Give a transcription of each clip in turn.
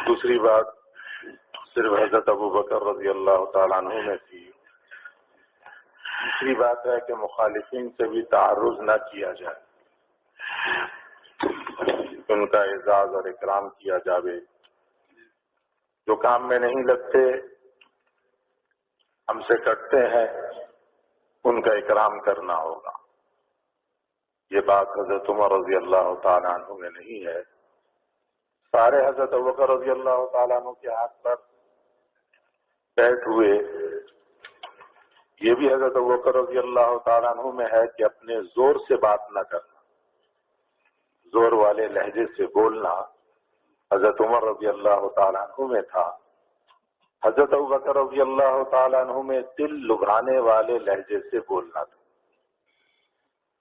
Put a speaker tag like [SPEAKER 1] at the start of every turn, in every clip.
[SPEAKER 1] دوسری بات صرف حضرت ابو بکر رضی اللہ تعالیٰ عنہ میں تھی. تیسری بات ہے کہ مخالفین سے بھی تعرض نہ کیا جائے، ان کا اعزاز اور اکرام کیا جاوے. جو کام میں نہیں لگتے، ہم سے کٹتے ہیں، ان کا اکرام کرنا ہوگا. یہ بات حضرت عمر رضی اللہ تعالیٰ عنہ میں نہیں ہے. سارے حضرت ابوبکر رضی اللہ تعالیٰ عنہ کے ہاتھ پر بیٹھ ہوئے. یہ بھی حضرت ابوبکر رضی اللہ تعالیٰ عنہ میں ہے کہ اپنے زور سے بات نہ کرنا، زور والے لہجے سے بولنا حضرت عمر رضی اللہ تعالیٰ عنہ میں تھا. حضرت ابوبکر رضی اللہ تعالیٰ عنہ میں دل لبھانے والے لہجے سے بولنا تھا.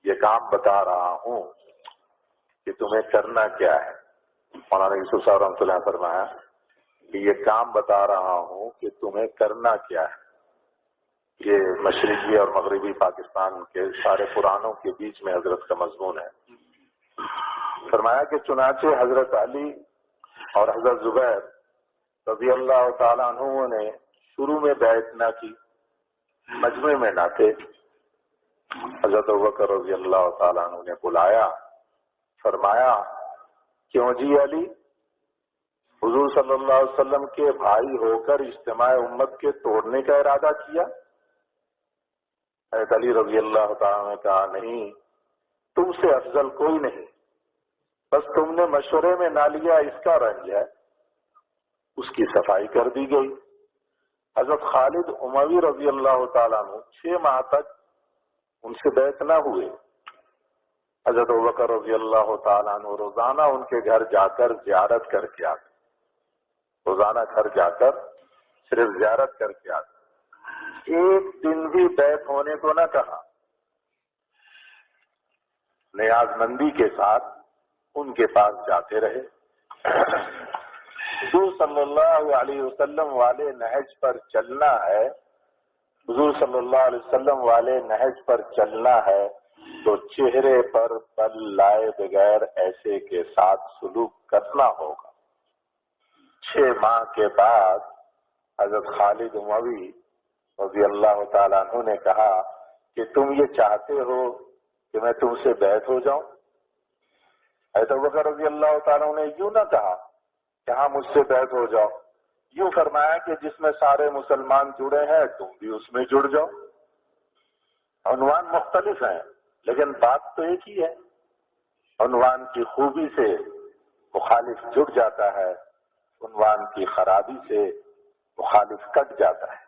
[SPEAKER 1] یہ کام بتا رہا ہوں کہ تمہیں کرنا کیا ہے. مولانا یوسف صاحب رحمۃ اللہ فرمایا کہ یہ کام بتا رہا ہوں کہ تمہیں کرنا کیا ہے. یہ مشرقی اور مغربی پاکستان کے سارے قرآنوں کے بیچ میں حضرت کا مضمون ہے. فرمایا کہ چنانچہ حضرت علی اور حضرت زبیر رضی اللہ تعالیٰ عنہ نے شروع میں بیعت نہ کی، مجمع میں نہ تھے. حضرت ابوبکر رضی اللہ تعالیٰ عنہ نے بلایا، فرمایا کیوں جی علی، حضور صلی اللہ علیہ وسلم کے بھائی ہو کر اجتماع امت کے توڑنے کا ارادہ کیا؟ حضرت علی رضی اللہ تعالیٰ نے کہا نہیں، تم سے افضل کوئی نہیں، بس تم نے مشورے میں نہ لیا اس کا رنج ہے. اس کی صفائی کر دی گئی. حضرت خالد اموی رضی اللہ تعالیٰ عنہ 6 ماہ تک ان سے بیعت نہ ہوئے. حضرت ابوبکر رضی اللہ تعالیٰ عنہ روزانہ ان کے گھر جا کر زیارت کر کے آتے، روزانہ گھر جا کر صرف زیارت کر کے آتے. ایک دن بھی بیعت ہونے کو نہ کہا. نیاز مندی کے ساتھ ان کے پاس جاتے رہے. حضور صلی اللہ علیہ وسلم والے نہج پر چلنا ہے، حضور صلی اللہ علیہ وسلم والے نہج پر چلنا ہے تو چہرے پر بل لائے بغیر ایسے کے ساتھ سلوک کرنا ہوگا. 6 ماہ کے بعد حضرت خالد اموی رضی اللہ تعالیٰ عنہ نے کہا کہ تم یہ چاہتے ہو کہ میں تم سے بیعت ہو جاؤں؟ حضرت ابوبکر رضی اللہ تعالیٰ عنہ نے یوں نہ کہا کہ ہاں مجھ سے بیعت ہو جاؤ، یوں فرمایا کہ جس میں سارے مسلمان جڑے ہیں تم بھی اس میں جڑ جاؤ. عنوان مختلف ہیں لیکن بات تو ایک ہی ہے. عنوان کی خوبی سے مخالف جڑ جاتا ہے، عنوان کی خرابی سے مخالف کٹ جاتا ہے.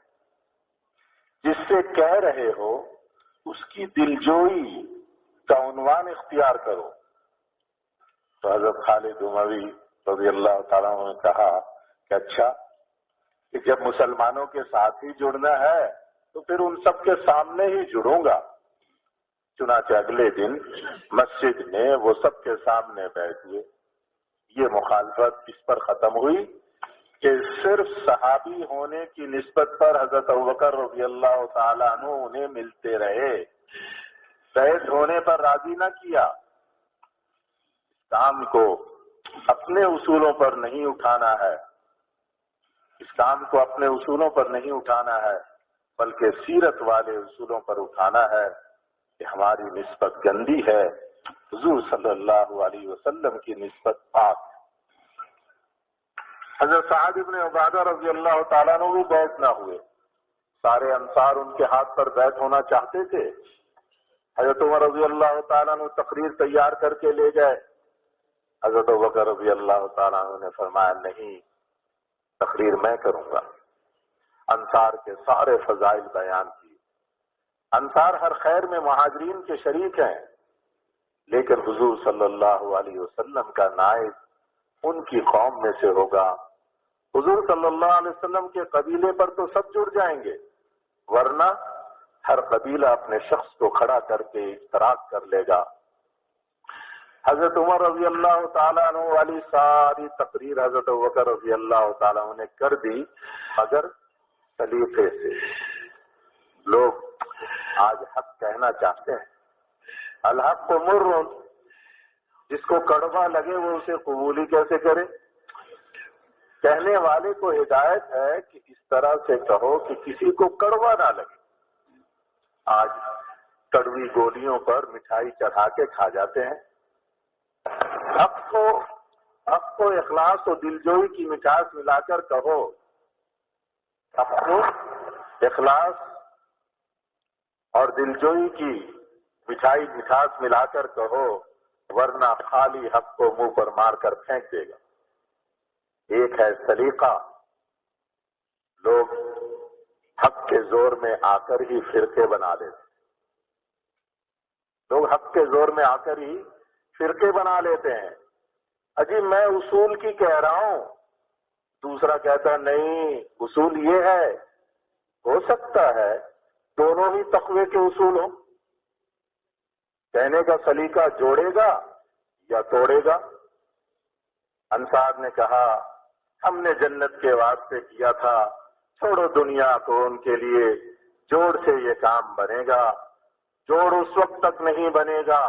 [SPEAKER 1] جس سے کہہ رہے ہو اس کی دلجوئی کا عنوان اختیار کرو. تو حضرت خالد اموی رضی اللہ تعالیٰ عنہ نے کہا کہ اچھا، کہ جب مسلمانوں کے ساتھ ہی جڑنا ہے تو پھر ان سب کے سامنے ہی جڑوں گا. چنانچہ اگلے دن مسجد میں وہ سب کے سامنے بیٹھ ہوئے. یہ مخالفت اس پر ختم ہوئی کہ صرف صحابی ہونے کی نسبت پر حضرت ابوبکر رضی اللہ تعالیٰ عنہ انہیں ملتے رہے، بیعت ہونے پر راضی نہ کیا. کام کو اپنے اصولوں پر نہیں اٹھانا ہے، اس کام کو اپنے اصولوں پر نہیں اٹھانا ہے بلکہ سیرت والے اصولوں پر اٹھانا ہے کہ ہماری نسبت گندی ہے، حضور صلی اللہ علیہ وسلم کی نسبت پاک ہے. حضرت سعد ابن عبادہ رضی اللہ تعالیٰ عنہ بھی بیعت نہ ہوئے. سارے انصار ان کے ہاتھ پر بیعت ہونا چاہتے تھے. حضرت عمر رضی اللہ تعالیٰ عنہ تقریر تیار کر کے لے گئے. حضرت ابوبکر رضی اللہ تعالیٰ عنہ نے فرمایا نہیں، تقریر میں کروں گا. انصار کے سارے فضائل بیان کی. انصار ہر خیر میں مہاجرین کے شریک ہیں، لیکن حضور صلی اللہ علیہ وسلم کا نائب ان کی قوم میں سے ہوگا. حضور صلی اللہ علیہ وسلم کے قبیلے پر تو سب جڑ جائیں گے، ورنہ ہر قبیلہ اپنے شخص کو کھڑا کر کے اشتراک کر لے گا. حضرت عمر رضی اللہ تعالیٰ عنہ والی ساری تقریر حضرت ابوبکر رضی اللہ تعالیٰ عنہ نے کر دی، مگر سلیقے سے. لوگ آج حق کہنا چاہتے ہیں. الحق کو مر، جس کو کڑوا لگے وہ اسے قبول ہی کیسے کرے. کہنے والے کو ہدایت ہے کہ اس طرح سے کہو کہ کسی کو کڑوا نہ لگے۔ آج کڑوی گولیوں پر مٹھائی چڑھا کے کھا جاتے ہیں۔ حق کو اخلاص و دلجوئی کی مٹھاس ملا کر کہو، حق کو اخلاص اور دلجوئی کی مٹھاس ملا کر کہو، ورنہ خالی حق کو منہ پر مار کر پھینک دے گا۔ ایک ہے سلیقہ، لوگ حق کے زور میں آ کر ہی فرقے بنا لیتے، لوگ حق کے زور میں آ کر ہی فرقے بنا لیتے ہیں۔ اجی میں اصول کی کہہ رہا ہوں، دوسرا کہتا نہیں اصول یہ ہے۔ ہو سکتا ہے دونوں ہی تقوی کے اصول ہوں، کہنے کا سلیقہ جوڑے گا یا توڑے گا۔ انصار نے کہا ہم نے جنت کے واسطے کیا تھا، چھوڑو دنیا کو، ان کے لیے جوڑ سے یہ کام بنے گا۔ جوڑ اس وقت تک نہیں بنے گا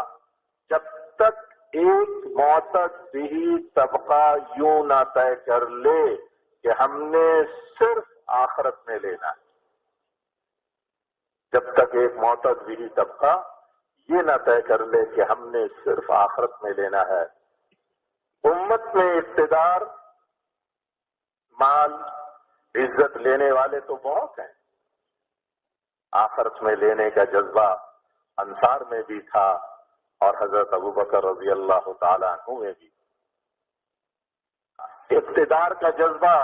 [SPEAKER 1] جب تک ایک معتد بھی طبقہ یوں نہ طے کر لے کہ ہم نے صرف آخرت میں لینا ہے۔ جب تک ایک معتد بھی طبقہ یہ نہ طے کر لے کہ ہم نے صرف آخرت میں لینا ہے۔ امت میں اقتدار، مال، عزت لینے والے تو بہت ہیں، آخرت میں لینے کا جذبہ انصار میں بھی تھا اور حضرت ابوبکر رضی اللہ تعالی عنہ میں بھی۔ اقتدار کا جذبہ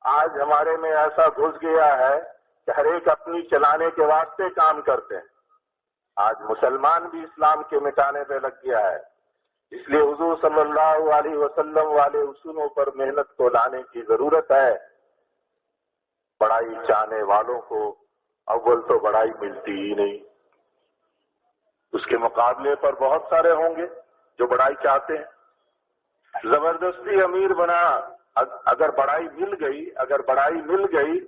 [SPEAKER 1] آج ہمارے میں ایسا گھس گیا ہے کہ ہر ایک اپنی چلانے کے واسطے کام کرتے ہیں۔ آج مسلمان بھی اسلام کے مٹانے پہ لگ گیا ہے، اس لیے حضور صلی اللہ علیہ وسلم والے اصولوں پر محنت کو لانے کی ضرورت ہے۔ بڑائی چاہنے والوں کو اول تو بڑائی ملتی ہی نہیں، اس کے مقابلے پر بہت سارے ہوں گے جو بڑائی چاہتے ہیں۔ زبردستی امیر بنا، اگر بڑائی مل گئی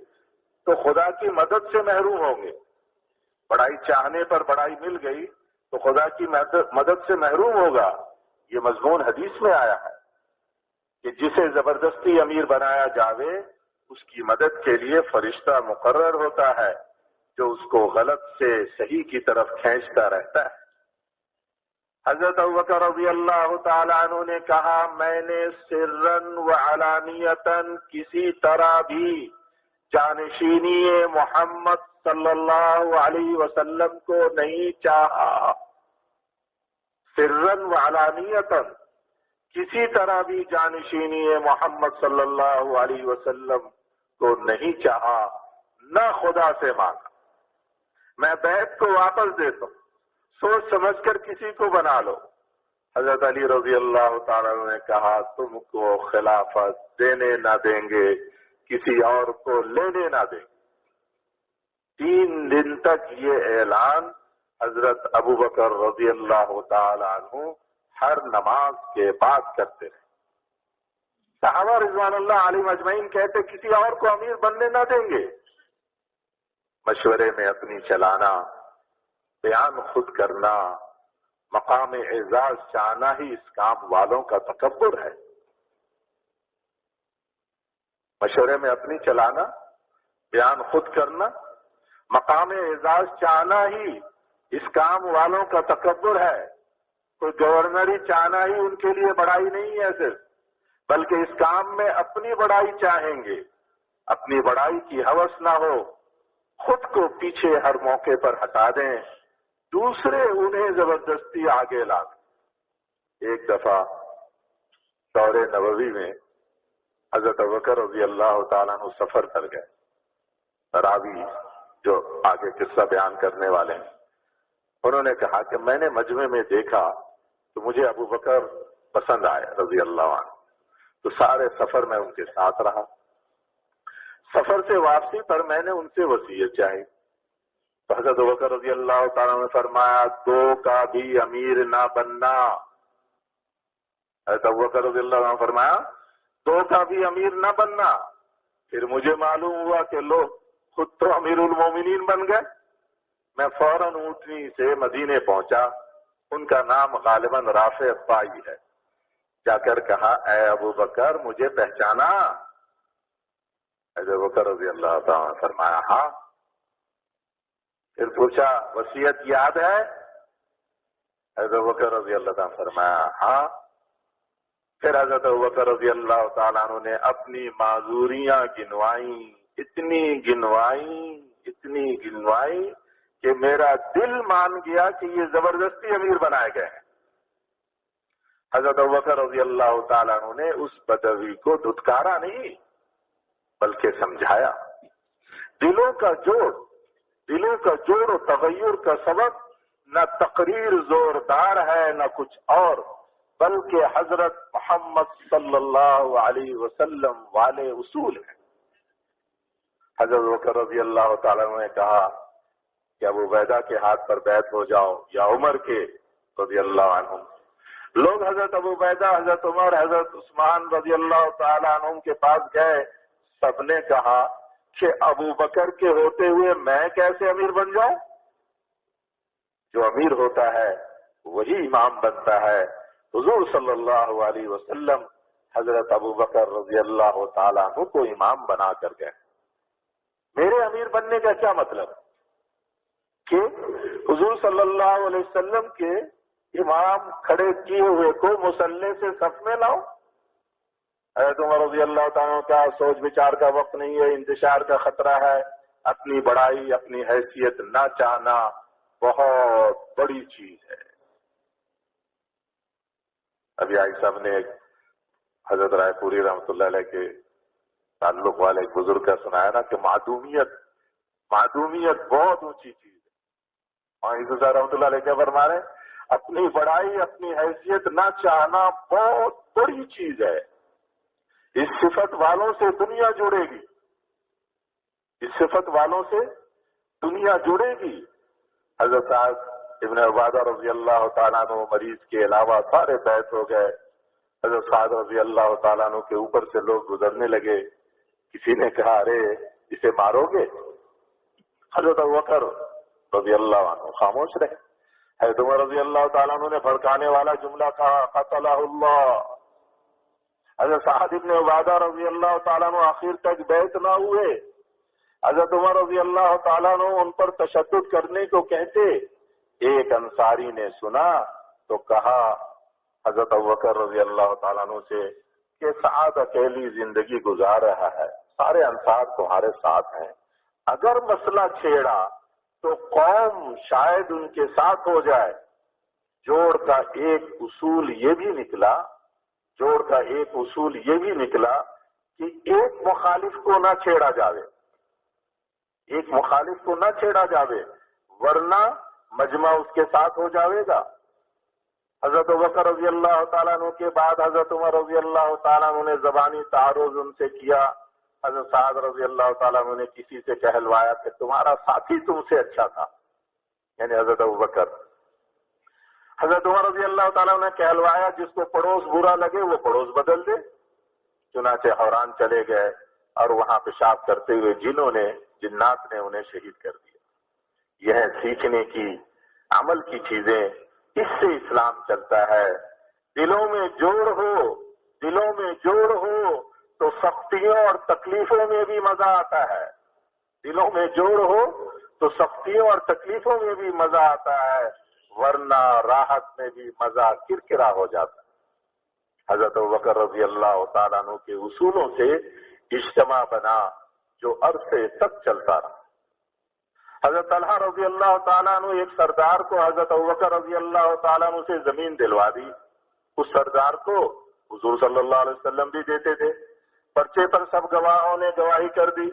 [SPEAKER 1] تو خدا کی مدد سے محروم ہوں گے۔ بڑائی چاہنے پر بڑائی مل گئی تو خدا کی مدد سے محروم ہوگا۔ یہ مضمون حدیث میں آیا ہے کہ جسے زبردستی امیر بنایا جاوے اس کی مدد کے لیے فرشتہ مقرر ہوتا ہے جو اس کو غلط سے صحیح کی طرف کھینچتا رہتا ہے۔ حضرت ابوبکر رضی اللہ تعالی عنہ نے کہا میں نے سرًا و علانیتاً کسی طرح بھی جانشینی محمد صلی اللہ علیہ وسلم کو نہیں چاہا۔ سرًا و علانیتاً کسی طرح بھی جانشینی محمد صلی اللہ علیہ وسلم کو نہیں چاہا، نہ خدا سے مانگا۔ میں بیعت کو واپس دیتا ہوں، سوچ سمجھ کر کسی کو بنا لو۔ حضرت علی رضی اللہ تعالیٰ نے کہا تم کو خلافت دینے نہ دیں گے، کسی اور کو لینے نہ دیں گے۔ 3 دن تک یہ اعلان حضرت ابوبکر رضی اللہ تعالیٰ عنہ ہر نماز کے بعد کرتے رہے۔ صحابہ رضوان اللہ علیہم اجمعین کہتے کسی اور کو امیر بننے نہ دیں گے۔ مشورے میں اپنی چلانا، بیان خود کرنا، مقام اعزاز چاہنا ہی اس کام والوں کا تکبر ہے۔ مشورے میں اپنی چلانا، بیان خود کرنا، مقام اعزاز چاہنا ہی اس کام والوں کا تکبر ہے۔ کوئی گورنری چاہنا ہی ان کے لیے بڑائی نہیں ہے صرف، بلکہ اس کام میں اپنی بڑائی چاہیں گے۔ اپنی بڑائی کی ہوس نہ ہو، خود کو پیچھے ہر موقع پر ہٹا دیں، دوسرے انہیں زبردستی آگے لا دیں۔ ایک دفعہ دور نبوی میں حضرت ابوبکر رضی اللہ تعالیٰ عنہ سفر کر گئے۔ راوی جو آگے قصہ بیان کرنے والے ہیں انہوں نے کہا کہ میں نے مجمع میں دیکھا تو مجھے ابوبکر پسند آئے رضی اللہ عنہ، تو سارے سفر میں ان کے ساتھ رہا۔ سفر سے واپسی پر میں نے ان سے وصیت چاہی تو حضرت ابوبکر رضی اللہ تعالیٰ نے فرمایا 2 کا بھی امیر نہ بننا۔ حضرت ابوبکر رضی اللہ عنہ نے فرمایا 2 کا بھی امیر نہ بننا۔ پھر مجھے معلوم ہوا کہ لوگ خود تو امیر المومنین بن گئے۔ میں فوراً اونٹنی سے مدینے پہنچا، ان کا نام غالباً رافع الطائی ہے، جا کر کہا اے ابوبکر مجھے پہچانا؟ حضرت بکر رضی اللہ تعالیٰ نے فرمایا ہاں. پھر پوچھا وصیت یاد ہے؟ حضرت بکر رضی اللہ تعالیٰ نے فرمایا ہاں. پھر حضرت بکر رضی اللہ تعالیٰ عنہ نے اپنی معذوریاں گنوائیں، اتنی گنوائیں کہ میرا دل مان گیا کہ یہ زبردستی امیر بنائے گئے ہیں. حضرت بکر رضی اللہ تعالیٰ عنہ نے اس بدوی کو دھتکارا نہیں بلکہ سمجھایا. دلوں کا جوڑ و تغیر کا سبب نہ تقریر زوردار ہے نہ کچھ اور، بلکہ حضرت محمد صلی اللہ علیہ وسلم والے اصول ہیں. حضرت بکر رضی اللہ تعالیٰ عنہ نے کہا کہ ابو عبیدہ کے ہاتھ پر بیعت ہو جاؤ یا عمر کے رضی اللہ عنہ. لوگ حضرت ابو عبیدہ، حضرت عمر، حضرت عثمان رضی اللہ تعالیٰ عنہ کے پاس گئے. سب نے کہا کہ ابو بکر کے ہوتے ہوئے میں کیسے امیر بن جاؤں؟ جو امیر ہوتا ہے وہی امام بنتا ہے. حضور صلی اللہ علیہ وسلم حضرت ابو بکر رضی اللہ تعالیٰ عنہ کو امام بنا کر گئے. میرے امیر بننے کا کیا مطلب کہ حضور صلی اللہ علیہ وسلم کے امام کھڑے کیے ہوئے کو مصلی سے صف میں لاؤ؟ حضرت عمر رضی اللہ تعالیٰ کا سوچ بچار کا وقت نہیں ہے، انتشار کا خطرہ ہے. اپنی بڑائی، اپنی حیثیت نہ چاہنا بہت بڑی چیز ہے. ابھی آئی صاحب نے حضرت رائے پوری رحمۃ اللہ علیہ کے تعلق والے ایک بزرگ کا سنایا نا کہ معدومیت بہت اونچی چیز ہے. اور عیسیٰ صاحب رحمۃ اللہ علیہ کیا فرما رہے ہیں؟ اپنی بڑائی، اپنی حیثیت نہ چاہنا بہت بڑی چیز ہے. اس صفت والوں سے دنیا جڑے گی، حضرت سعد ابن عبادہ رضی اللہ تعالیٰ عنہ مریض کے علاوہ سارے بیعت ہو گئے. حضرت سعد رضی اللہ تعالیٰ عنہ کے اوپر سے لوگ گزرنے لگے. کسی نے کہا ارے اسے مارو گے؟ حضرت ابوبکر رضی اللہ عنہ خاموش رہے. حضرت عمر رضی اللہ تعالیٰ عنہ نے بھڑکانے والا جملہ کہا قتلہ اللہ. حضرت سعد ابن عبادہ رضی اللہ تعالیٰ عنہ آخر تک بیعت نہ ہوئے. حضرت عمر رضی اللہ تعالیٰ عنہ ان پر تشدد کرنے کو کہتے. ایک انصاری نے سنا تو کہا حضرت ابوبکر رضی اللہ تعالیٰ عنہ سے کہ سعد اکیلی زندگی گزار رہا ہے، سارے انصار تمہارے ساتھ ہیں، اگر مسئلہ چھیڑا تو قوم شاید ان کے ساتھ ہو جائے. جوڑ کا ایک اصول یہ بھی نکلا کہ ایک مخالف کو نہ چھیڑا جاوے ورنہ مجمع اس کے ساتھ ہو جاوے گا. حضرت ابوبکر رضی اللہ تعالیٰ عنہ کے بعد حضرت عمر رضی اللہ تعالیٰ عنہ نے زبانی تعارض ان سے کیا. حضرت سعد رضی اللہ تعالیٰ عنہ نے کسی سے کہلوایا کہ تمہارا ساتھی تم سے اچھا تھا، یعنی حضرت ابوبکر. حضرت عمر رضی اللہ تعالیٰ نے کہلوایا جس کو پڑوس برا لگے وہ پڑوس بدل دے. چنانچہ حوران چلے گئے اور وہاں پیشاب کرتے ہوئے جنات نے انہیں شہید کر دیا. یہ ہے سیکھنے کی، عمل کی چیزیں، اس سے اسلام چلتا ہے. دلوں میں جوڑ ہو تو سختیوں اور تکلیفوں میں بھی مزہ آتا ہے. ورنہ راحت میں بھی مزہ کرکرا ہو جاتا ہے. حضرت ابوبکر رضی اللہ تعالیٰ عنہ کے اصولوں سے اجتماع بنا جو عرصے تک چلتا رہا. حضرت طلحہ رضی اللہ تعالیٰ عنہ ایک سردار کو حضرت ابوبکر رضی اللہ تعالیٰ عنہ سے زمین دلوا دی. اس سردار کو حضور صلی اللہ علیہ وسلم بھی دیتے تھے. پرچے پر سب گواہوں نے گواہی کر دی.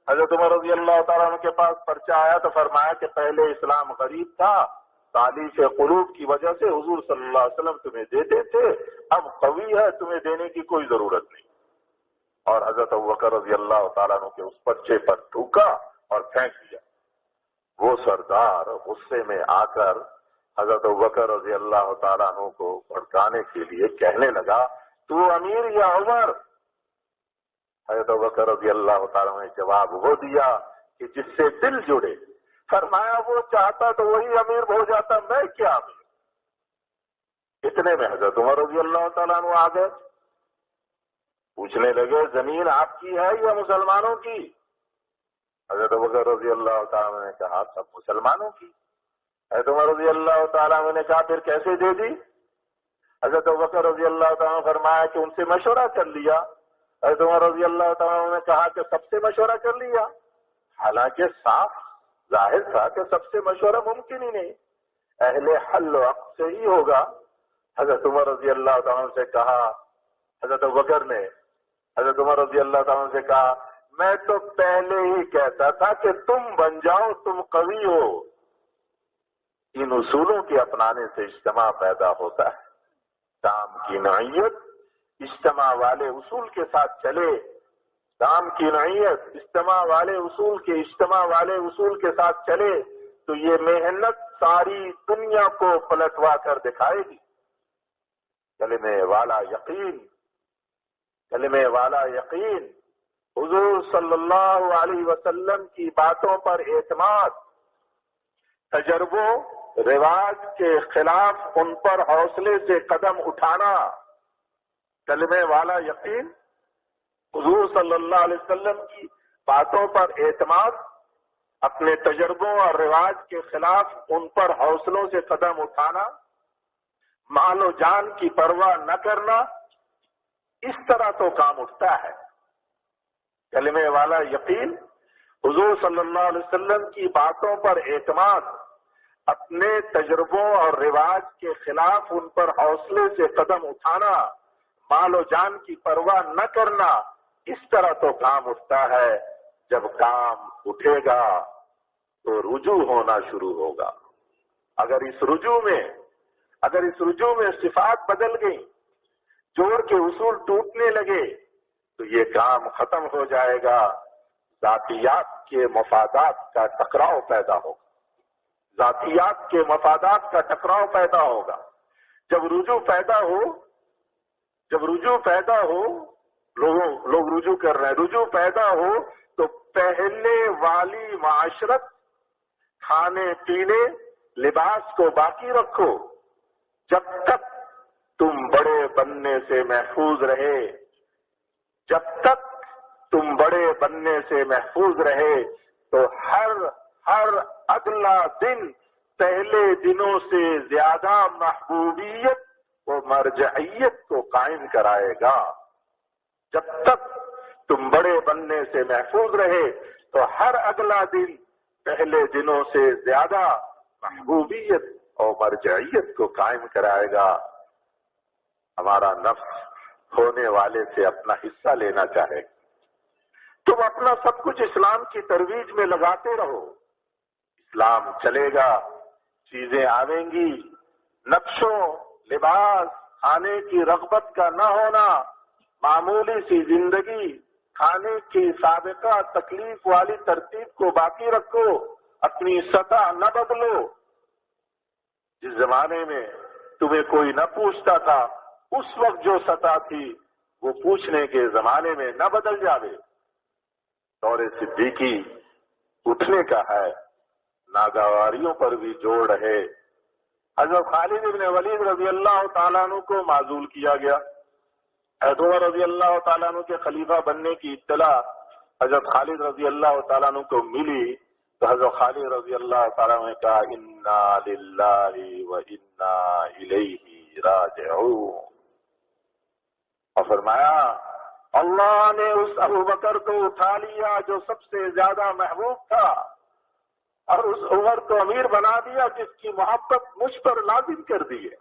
[SPEAKER 1] حضرت عمر رضی اللہ تعالیٰ عنہ کے پاس پرچہ آیا تو فرمایا کہ پہلے اسلام غریب تھا، تالیف قلوب کی وجہ سے حضور صلی اللہ علیہ وسلم تمہیں دیتے تھے، اب قوی ہے تمہیں دینے کی کوئی ضرورت نہیں. اور حضرت ابوبکر رضی اللہ تعالیٰ عنہ کے اس پرچے پر تھوکا اور پھینک دیا. وہ سردار غصے میں آ کر حضرت ابوبکر رضی اللہ تعالیٰ عنہ کو بھڑکانے کے لیے کہنے لگا تو امیر یا عمر؟ حضرت ابوبکر رضی اللہ تعالیٰ عنہ نے جواب وہ دیا کہ جس سے دل جڑے. فرمایا وہ چاہتا تو وہی امیر ہو جاتا، میں کیا امیر. اتنے میں حضرت عمر رضی اللہ تعالیٰ عنہ آ گئے. پوچھنے لگے زمین آپ کی ہے یا مسلمانوں کی؟ حضرت ابوبکر رضی اللہ تعالیٰ نے کہا سب مسلمانوں کی۔ حضرت عمر رضی اللہ تعالیٰ نے کہا پھر کیسے دے دی؟ حضرت ابوبکر رضی اللہ تعالیٰ نے فرمایا کہ ان سے مشورہ کر لیا۔ حضرت عمر رضی اللہ تعالیٰ نے کہا کہ سب سے مشورہ کر لیا، حالانکہ صاف ظاہر تھا کہ سب سے مشورہ ممکن ہی نہیں، اہل حل و عقد سے ہی ہوگا۔ حضرت عمر رضی اللہ تعالیٰ سے کہا، حضرت ابوبکر نے حضرت عمر رضی اللہ تعالیٰ سے کہا میں تو پہلے ہی کہتا تھا کہ تم بن جاؤ، تم قوی ہو۔ ان اصولوں کے اپنانے سے اجتماع پیدا ہوتا ہے۔ کام کی نوعیت اجتماع والے اصول کے ساتھ چلے، کام کی نوعیت اجتماع والے اصول کے ساتھ چلے تو یہ محنت ساری دنیا کو پلٹوا کر دکھائے گی۔ کلمے والا یقین، حضور صلی اللہ علیہ وسلم کی باتوں پر اعتماد، تجربوں رواج کے خلاف ان پر حوصلے سے قدم اٹھانا۔ کلمے والا یقین، حضور صلی اللہ علیہ وسلم کی باتوں پر اعتماد، اپنے تجربوں اور رواج کے خلاف ان پر حوصلوں سے قدم اٹھانا، مال و جان کی پرواہ نہ کرنا، اس طرح تو کام اٹھتا ہے۔ کلمے والا یقین، حضور صلی اللہ علیہ وسلم کی باتوں پر اعتماد، اپنے تجربوں اور رواج کے خلاف ان پر حوصلے سے قدم اٹھانا، مال و جان کی پرواہ نہ کرنا، اس طرح تو کام اٹھتا ہے۔ جب کام اٹھے گا تو رجوع ہونا شروع ہوگا۔ اگر اس رجوع میں صفات بدل گئی، جوڑ کے اصول ٹوٹنے لگے تو یہ کام ختم ہو جائے گا، ذاتیات کے مفادات کا ٹکراؤ پیدا ہوگا۔ جب رجوع پیدا ہو، لوگ رجوع کر رہے ہیں، رجوع پیدا ہو تو پہلے والی معاشرت، کھانے پینے لباس کو باقی رکھو، جب تک تم بڑے بننے سے محفوظ رہے تو ہر اگلا دن پہلے دنوں سے زیادہ محبوبیت و مرجعیت کو قائم کرائے گا۔ جب تک تم بڑے بننے سے محفوظ رہے تو ہر اگلا دن پہلے دنوں سے زیادہ محبوبیت اور مرجعیت کو قائم کرائے گا۔ ہمارا نفس ہونے والے سے اپنا حصہ لینا چاہے گا۔ تم اپنا سب کچھ اسلام کی ترویج میں لگاتے رہو، اسلام چلے گا، چیزیں آئیں گی، نقشوں، لباس، کھانے کی رغبت کا نہ ہونا، معمولی سی زندگی، کھانے کی سابقہ تکلیف والی ترتیب کو باقی رکھو، اپنی سطح نہ بدلو۔ جس زمانے میں تمہیں کوئی نہ پوچھتا تھا، اس وقت جو سطح تھی وہ پوچھنے کے زمانے میں نہ بدل جاوے۔ دور صدیقی اٹھنے کا ہے، ناگواریوں پر بھی جوڑ رہے۔ حضرت خالد بن ولید رضی اللہ تعالیٰ عنہ کو معزول کیا گیا۔ حضرت عمر رضی اللہ تعالیٰ عنہ کے خلیفہ بننے کی اطلاع حضرت خالد رضی اللہ تعالیٰ عنہ کو ملی تو حضرت خالد رضی اللہ تعالیٰ عنہ نے کہا انا للہ و انا الیہ راجعون، اور فرمایا اللہ نے اس ابوبکر کو اٹھا لیا جو سب سے زیادہ محبوب تھا، اور اس عمر کو امیر بنا دیا جس کی محبت مجھ پر لازم کر دی ہے۔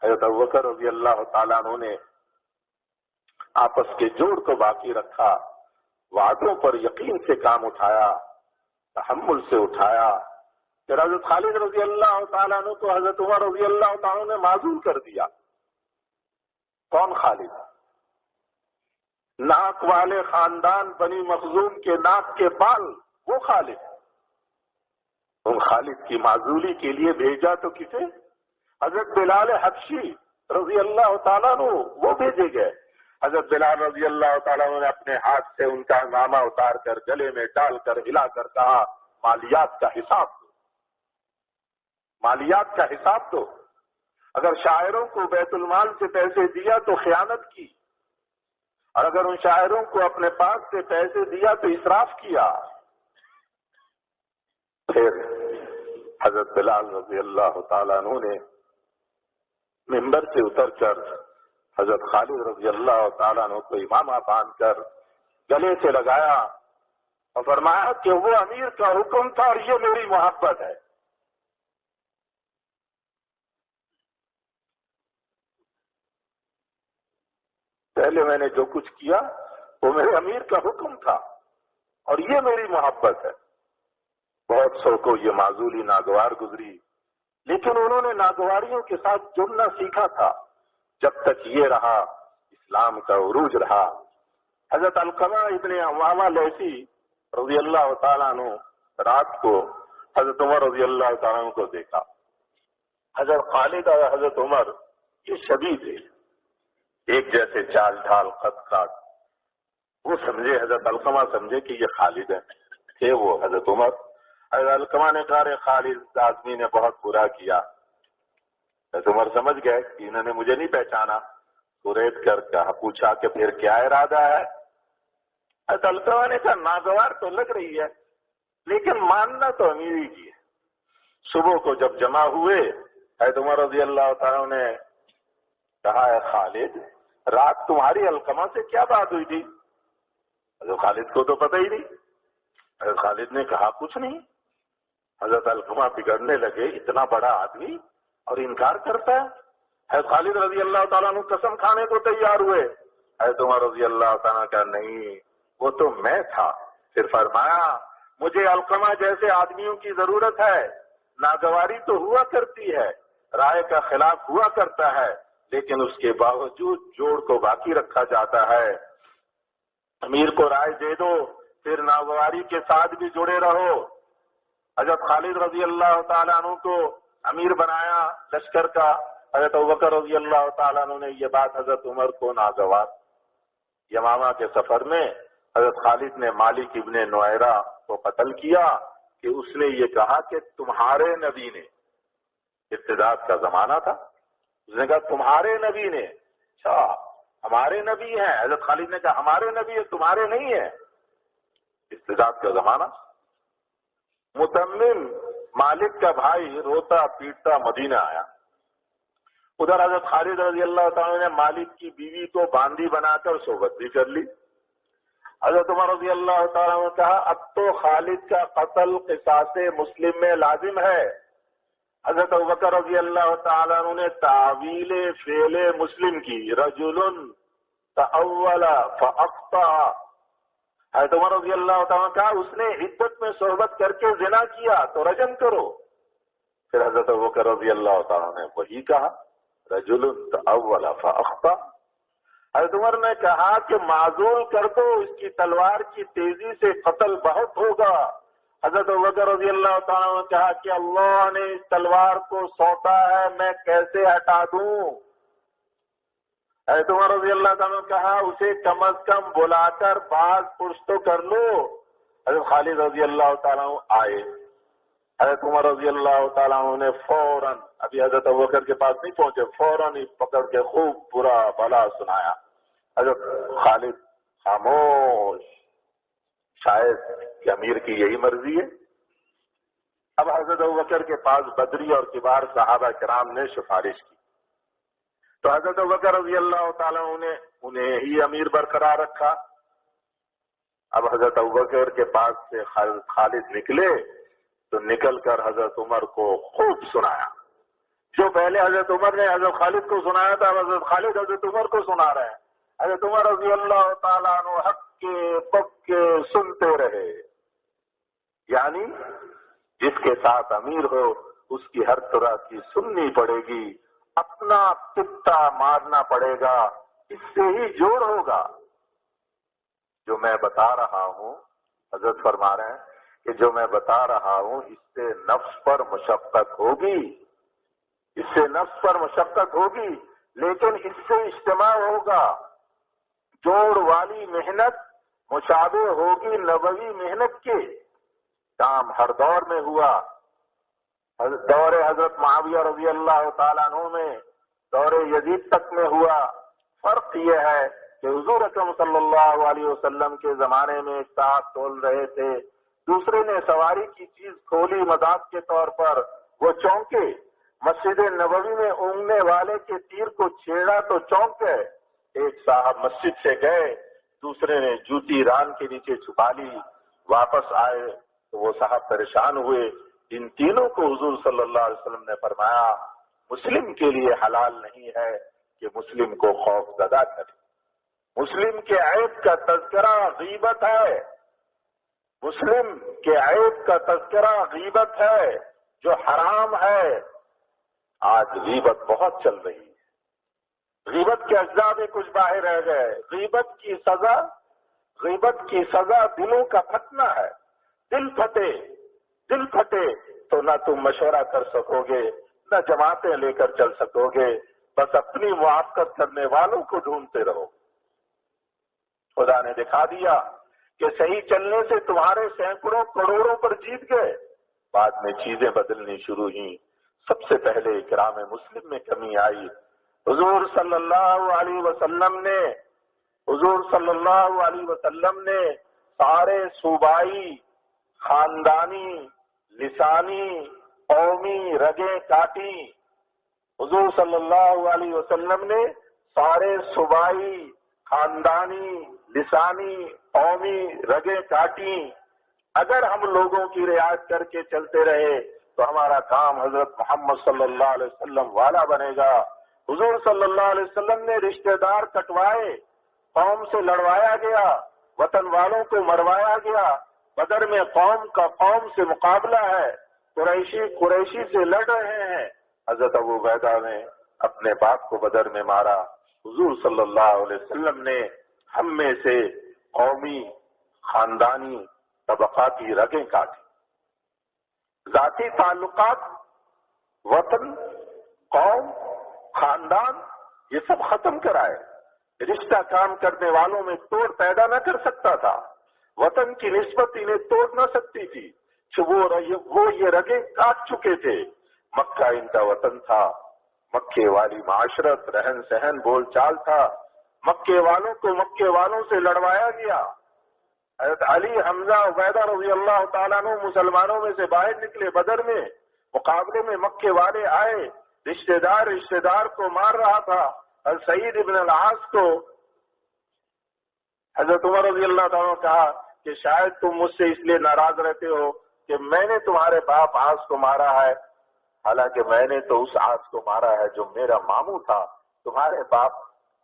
[SPEAKER 1] حضرت ابوبکر رضی اللہ تعالیٰ عنہ نے آپس کے جوڑ کو باقی رکھا، وعدوں پر یقین سے کام اٹھایا، تحمل سے اٹھایا۔ پھر حضرت خالد رضی اللہ تعالیٰ عنہ کو حضرت عمر رضی اللہ تعالیٰ عنہ نے معزول کر دیا۔ کون خالد؟ ناک والے خاندان بنی مخزوم کے ناک کے بال، وہ خالد۔ ان خالد کی معزولی کے لیے بھیجا تو کسے؟ حضرت بلال حبشی رضی اللہ تعالیٰ عنہ، وہ بھیجے گئے۔ حضرت بلال رضی اللہ تعالیٰ عنہ نے اپنے ہاتھ سے ان کا امامہ اتار کر گلے میں ڈال کر ہلا کر کہا مالیات کا حساب دو، مالیات کا حساب دو۔ اگر شاعروں کو بیت المال سے پیسے دیا تو خیانت کی، اور اگر ان شاعروں کو اپنے پاس سے پیسے دیا تو اسراف کیا۔ پھر حضرت بلال رضی اللہ تعالیٰ عنہ نے منبر سے اتر کر حضرت خالد رضی اللہ تعالیٰ عنہ کو امامہ باندھ کر گلے سے لگایا اور فرمایا کہ وہ امیر کا حکم تھا اور یہ میری محبت ہے۔ پہلے میں نے جو کچھ کیا وہ میرے امیر کا حکم تھا اور یہ میری محبت ہے۔ بہت سو کو یہ معزولی ناگوار گزری، لیکن انہوں نے ناگواریوں کے ساتھ جڑنا سیکھا تھا۔ جب تک یہ رہا اسلام کا عروج رہا۔ حضرت علقمہ ابن عمامہ لیثی رضی اللہ تعالیٰ عنہ رات کو حضرت عمر رضی اللہ تعالیٰ عنہ کو دیکھا۔ حضرت خالد اور حضرت عمر یہ شبیہ تھے، ایک جیسے چال ڈھال قد قد۔ وہ سمجھے، حضرت علقمہ سمجھے کہ یہ خالد تھے وہ حضرت عمر۔ حضرت علقمہ نے کہا خالد آدمی نے بہت برا کیا۔ حضرت عمر سمجھ گئے کہ انہوں نے مجھے نہیں پہچانا، تو ریت کر کہا پوچھا کہ پھر کیا ارادہ ہے؟ حضرت علقمہ نے کہا ناگوار تو لگ رہی ہے لیکن ماننا تو امیری کی ہے۔ صبح کو جب جمع ہوئے حضرت عمر رضی اللہ تعالیٰ نے کہا ہے خالد رات تمہاری علقمہ سے کیا بات ہوئی تھی؟ حضرت خالد کو تو پتہ ہی نہیں۔ حضرت خالد نے کہا کچھ نہیں۔ حضرت علقمہ بگڑنے لگے، اتنا بڑا آدمی اور انکار کرتا ہے۔ حضرت خالد رضی اللہ تعالیٰ عنہ قسم کھانے کو تیار ہوئے۔ حضرت عمر رضی اللہ تعالیٰ کا نہیں، وہ تو میں تھا۔ پھر فرمایا مجھے علقمہ جیسے آدمیوں کی ضرورت ہے، ناگواری تو ہوا کرتی ہے، رائے کا خلاف ہوا کرتا ہے، لیکن اس کے باوجود جوڑ کو باقی رکھا جاتا ہے۔ امیر کو رائے دے دو پھر ناگواری کے ساتھ بھی جڑے رہو۔ حضرت خالد رضی اللہ تعالیٰ عنہ کو امیر بنایا لشکر کا۔ حضرت ابوبکر رضی اللہ تعالیٰ عنہ نے یہ بات حضرت عمر کو ناگوار۔ یمامہ کے سفر میں حضرت خالد نے مالک ابن نویرہ کو قتل کیا کہ اس نے یہ کہا کہ تمہارے نبی نے، ارتداد کا زمانہ تھا، اس نے کہا تمہارے نبی نے، اچھا ہمارے نبی ہیں؟ حضرت خالد نے کہا ہمارے نبی ہیں تمہارے نہیں ہیں، ارتداد کا زمانہ۔ متمم مالک کا بھائی روتا پیٹتا مدینہ آیا۔ ادھر حضرت خالد رضی اللہ تعالیٰ نے مالک کی بیوی کو باندی بنا کر صحبت بھی کر لی۔ حضرت عمر رضی اللہ تعالیٰ نے کہا اب تو خالد کا قتل قصاص مسلم میں لازم ہے۔ حضرت ابوبکر رضی اللہ تعالیٰ نے تعویل فعل مسلم کی، رجل تأول فاخطأ۔ حضرت عمر رضی اللہ تعالیٰ نے کہا اس نے عدت میں صحبت کر کے زنا کیا تو رجم کرو۔ پھر حضرت ابوبکر رضی اللہ تعالیٰ نے وہی کہا رجل تأول فاخطأ۔ حضرت عمر نے کہا کہ معزول کر دو، اس کی تلوار کی تیزی سے قتل بہت ہوگا۔ حضرت ابوبکر رضی اللہ تعالیٰ نے کہا کہ اللہ نے اس تلوار کو سونپا ہے، میں کیسے ہٹا دوں؟ حضرت عمر رضی اللہ تعالیٰ نے کہا اسے کم از کم بلا کر باز پرس تو کر لو۔ حضرت خالد رضی اللہ تعالیٰ آئے۔ حضرت عمر رضی اللہ تعالیٰ نے فوراً، ابھی حضرت ابوبکر کے پاس نہیں پہنچے، فوراً ہی پکڑ کے خوب برا بھلا سنایا۔ حضرت خالد خاموش، شاید کہ امیر کی یہی مرضی ہے۔ اب حضرت ابوبکر کے پاس بدری اور کبار صحابہ کرام نے سفارش کی تو حضرت ابوبکر رضی اللہ تعالیٰ نے انہیں ہی امیر برقرار رکھا۔ اب حضرت ابوبکر کے پاس سے خالد نکلے تو نکل کر حضرت عمر کو خوب سنایا۔ جو پہلے حضرت عمر نے حضرت خالد کو سنایا تھا، حضرت خالد حضرت عمر کو سنا رہے ہیں۔ حضرت عمر رضی اللہ تعالیٰ عنہ حق کے پکے سنتے رہے، یعنی جس کے ساتھ امیر ہو اس کی ہر طرح کی سننی پڑے گی، اپنا پتا مارنا پڑے گا، اس سے ہی جوڑ ہوگا۔ جو میں بتا رہا ہوں، حضرت فرما رہے ہیں کہ جو میں بتا رہا ہوں اس سے نفس پر مشقت ہوگی، اس سے نفس پر مشقت ہوگی، لیکن اس سے اجتماع ہوگا۔ جوڑ والی محنت مشابہ ہوگی نبوی محنت کے۔ کام ہر دور میں ہوا، دور حضرت معاویہ رضی اللہ تعالیٰ عنہ میں، دور یزید تک میں ہوا۔ فرق یہ ہے کہ حضور اکرم صلی اللہ علیہ وسلم کے زمانے میں ایک صاحب تول رہے تھے، دوسرے نے سواری کی چیز کھولی مذاق کے طور پر، وہ چونکے، مسجد نبوی میں اونگنے والے کے تیر کو چھیڑا تو چونک گئے۔ ایک صاحب مسجد سے گئے، دوسرے نے جوتی ران کے نیچے چھپا لی، واپس آئے تو وہ صاحب پریشان ہوئے۔ ان تینوں کو حضور صلی اللہ علیہ وسلم نے فرمایا مسلم کے لیے حلال نہیں ہے کہ مسلم کو خوف زدہ کرے۔ مسلم کے عیب کا تذکرہ غیبت ہے، مسلم کے عیب کا تذکرہ غیبت ہے جو حرام ہے۔ آج غیبت بہت چل رہی ہے، غیبت کے اجزاء میں کچھ باہر رہ گئے۔ غیبت کی سزا دلوں کا پھٹنا ہے۔ دل پھٹے تو نہ تم مشورہ کر سکو گے، نہ جماعتیں لے کر چل سکو گے، بس اپنی موافقت کرنے والوں کو ڈھونڈتے رہو۔ خدا نے دکھا دیا کہ صحیح چلنے سے تمہارے سینکڑوں کروڑوں پر جیت گئے، بعد میں چیزیں بدلنی شروع ہوئیں۔ سب سے پہلے اکرام مسلم میں کمی آئی۔ حضور صلی اللہ علیہ وسلم نے سارے صوبائی، خاندانی، لسانی، قومی رگیں کاٹی۔ حضور صلی اللہ علیہ وسلم نے سارے صوبائی، خاندانی، لسانی، قومی رگیں کاٹی۔ اگر ہم لوگوں کی رعایت کر کے چلتے رہے تو ہمارا کام حضرت محمد صلی اللہ علیہ وسلم والا بنے گا۔ حضور صلی اللہ علیہ وسلم نے رشتہ دار کٹوائے، قوم سے لڑوایا گیا، وطن والوں کو مروایا گیا۔ بدر میں قوم کا قوم سے مقابلہ ہے، قریشی سے لڑ رہے ہیں۔ حضرت ابو عبیدہ نے اپنے باپ کو بدر میں مارا۔ حضور صلی اللہ علیہ وسلم نے ہم میں سے قومی، خاندانی، طبقاتی رگیں کاٹی، ذاتی تعلقات، وطن، قوم، خاندان، یہ سب ختم کرائے۔ رشتہ کام کرنے والوں میں توڑ پیدا نہ کر سکتا تھا، وطن کی نسبت انہیں توڑ نہ سکتی تھی کہ وہ یہ رگیں کاٹ چکے تھے۔ مکہ ان کا وطن تھا، مکے والی معاشرت، رہن سہن، بول چال تھا۔ مکے والوں کو مکے والوں سے لڑوایا گیا۔ حضرت علی، حمزہ، عبیدہ رضی اللہ تعالیٰ عنہ مسلمانوں میں سے باہر نکلے بدر میں، مقابلے میں مکے والے آئے، رشتہ دار کو مار رہا تھا۔ حضرت سعید ابن العاص کو حضرت عمر رضی اللہ تعالیٰ نے کہا کہ شاید تم مجھ سے اس لیے ناراض رہتے ہو کہ میں نے تمہارے باپ عاص کو مارا ہے، حالانکہ میں نے تو اس عاص کو مارا ہے جو میرا ماموں تھا۔ تمہارے باپ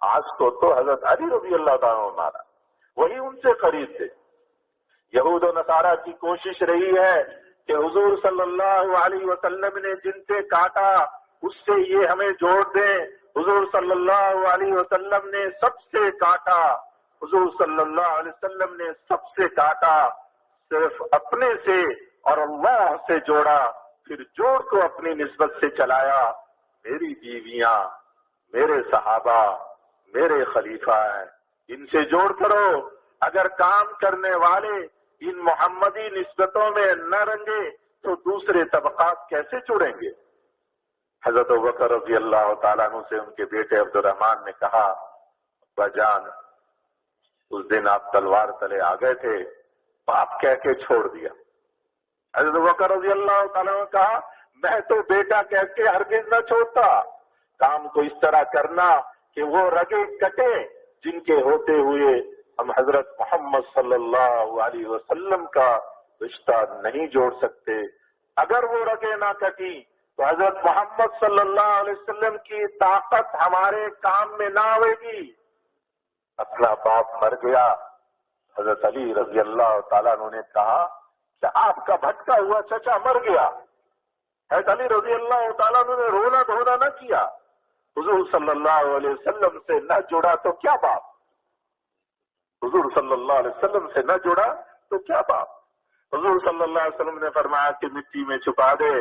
[SPEAKER 1] عاص کو تو حضرت علی رضی اللہ تعالیٰ نے مارا، وہی ان سے قریب تھے۔ یہود و نصارہ کی کوشش رہی ہے کہ حضور صلی اللہ علیہ وسلم نے جن سے کاٹا اس سے یہ ہمیں جوڑ دیں۔ حضور صلی اللہ علیہ وسلم نے سب سے کاٹا، حضور صلی اللہ علیہ وسلم نے سب سے کاٹا، صرف اپنے سے اور اللہ سے جوڑا، پھر جوڑ کو اپنی نسبت سے چلایا۔ میری بیویاں، میرے صحابہ، میرے خلیفہ ہیں، ان سے جوڑ کرو۔ اگر کام کرنے والے ان محمدی نسبتوں میں نہ رنگے تو دوسرے طبقات کیسے جڑیں گے؟ حضرت ابوبکر رضی اللہ تعالیٰ عنہ سے ان کے بیٹے عبد الرحمن نے کہا، ابا جان، اس دن آپ تلوار تلے آ گئے تھے، باپ کہہ کے چھوڑ دیا۔ حضرت ابوبکر رضی اللہ تعالیٰ عنہ نے کہا، میں تو بیٹا کہہ کے ہرگز نہ چھوڑتا۔ کام کو اس طرح کرنا کہ وہ رگیں کٹے جن کے ہوتے ہوئے ہم حضرت محمد صلی اللہ علیہ وسلم کا رشتہ نہیں جوڑ سکتے۔ اگر وہ رگیں نہ کٹی تو حضرت محمد صلی اللہ علیہ وسلم کی طاقت ہمارے کام میں نہ آئے گی۔ اپنا باپ مر گیا۔ حضرت علی رضی اللہ تعالیٰ عنہ نے کہا کہ آپ کا بھٹکا ہوا چچا مر گیا۔ حضرت علی رضی اللہ تعالیٰ عنہ نے رونا دھونا نہ کیا۔ حضور صلی اللہ علیہ وسلم سے نہ جڑا تو کیا باپ، حضور صلی اللہ علیہ وسلم سے نہ جڑا تو کیا باپ۔ حضور صلی اللہ علیہ وسلم نے فرمایا کہ مٹی میں چھپا دے۔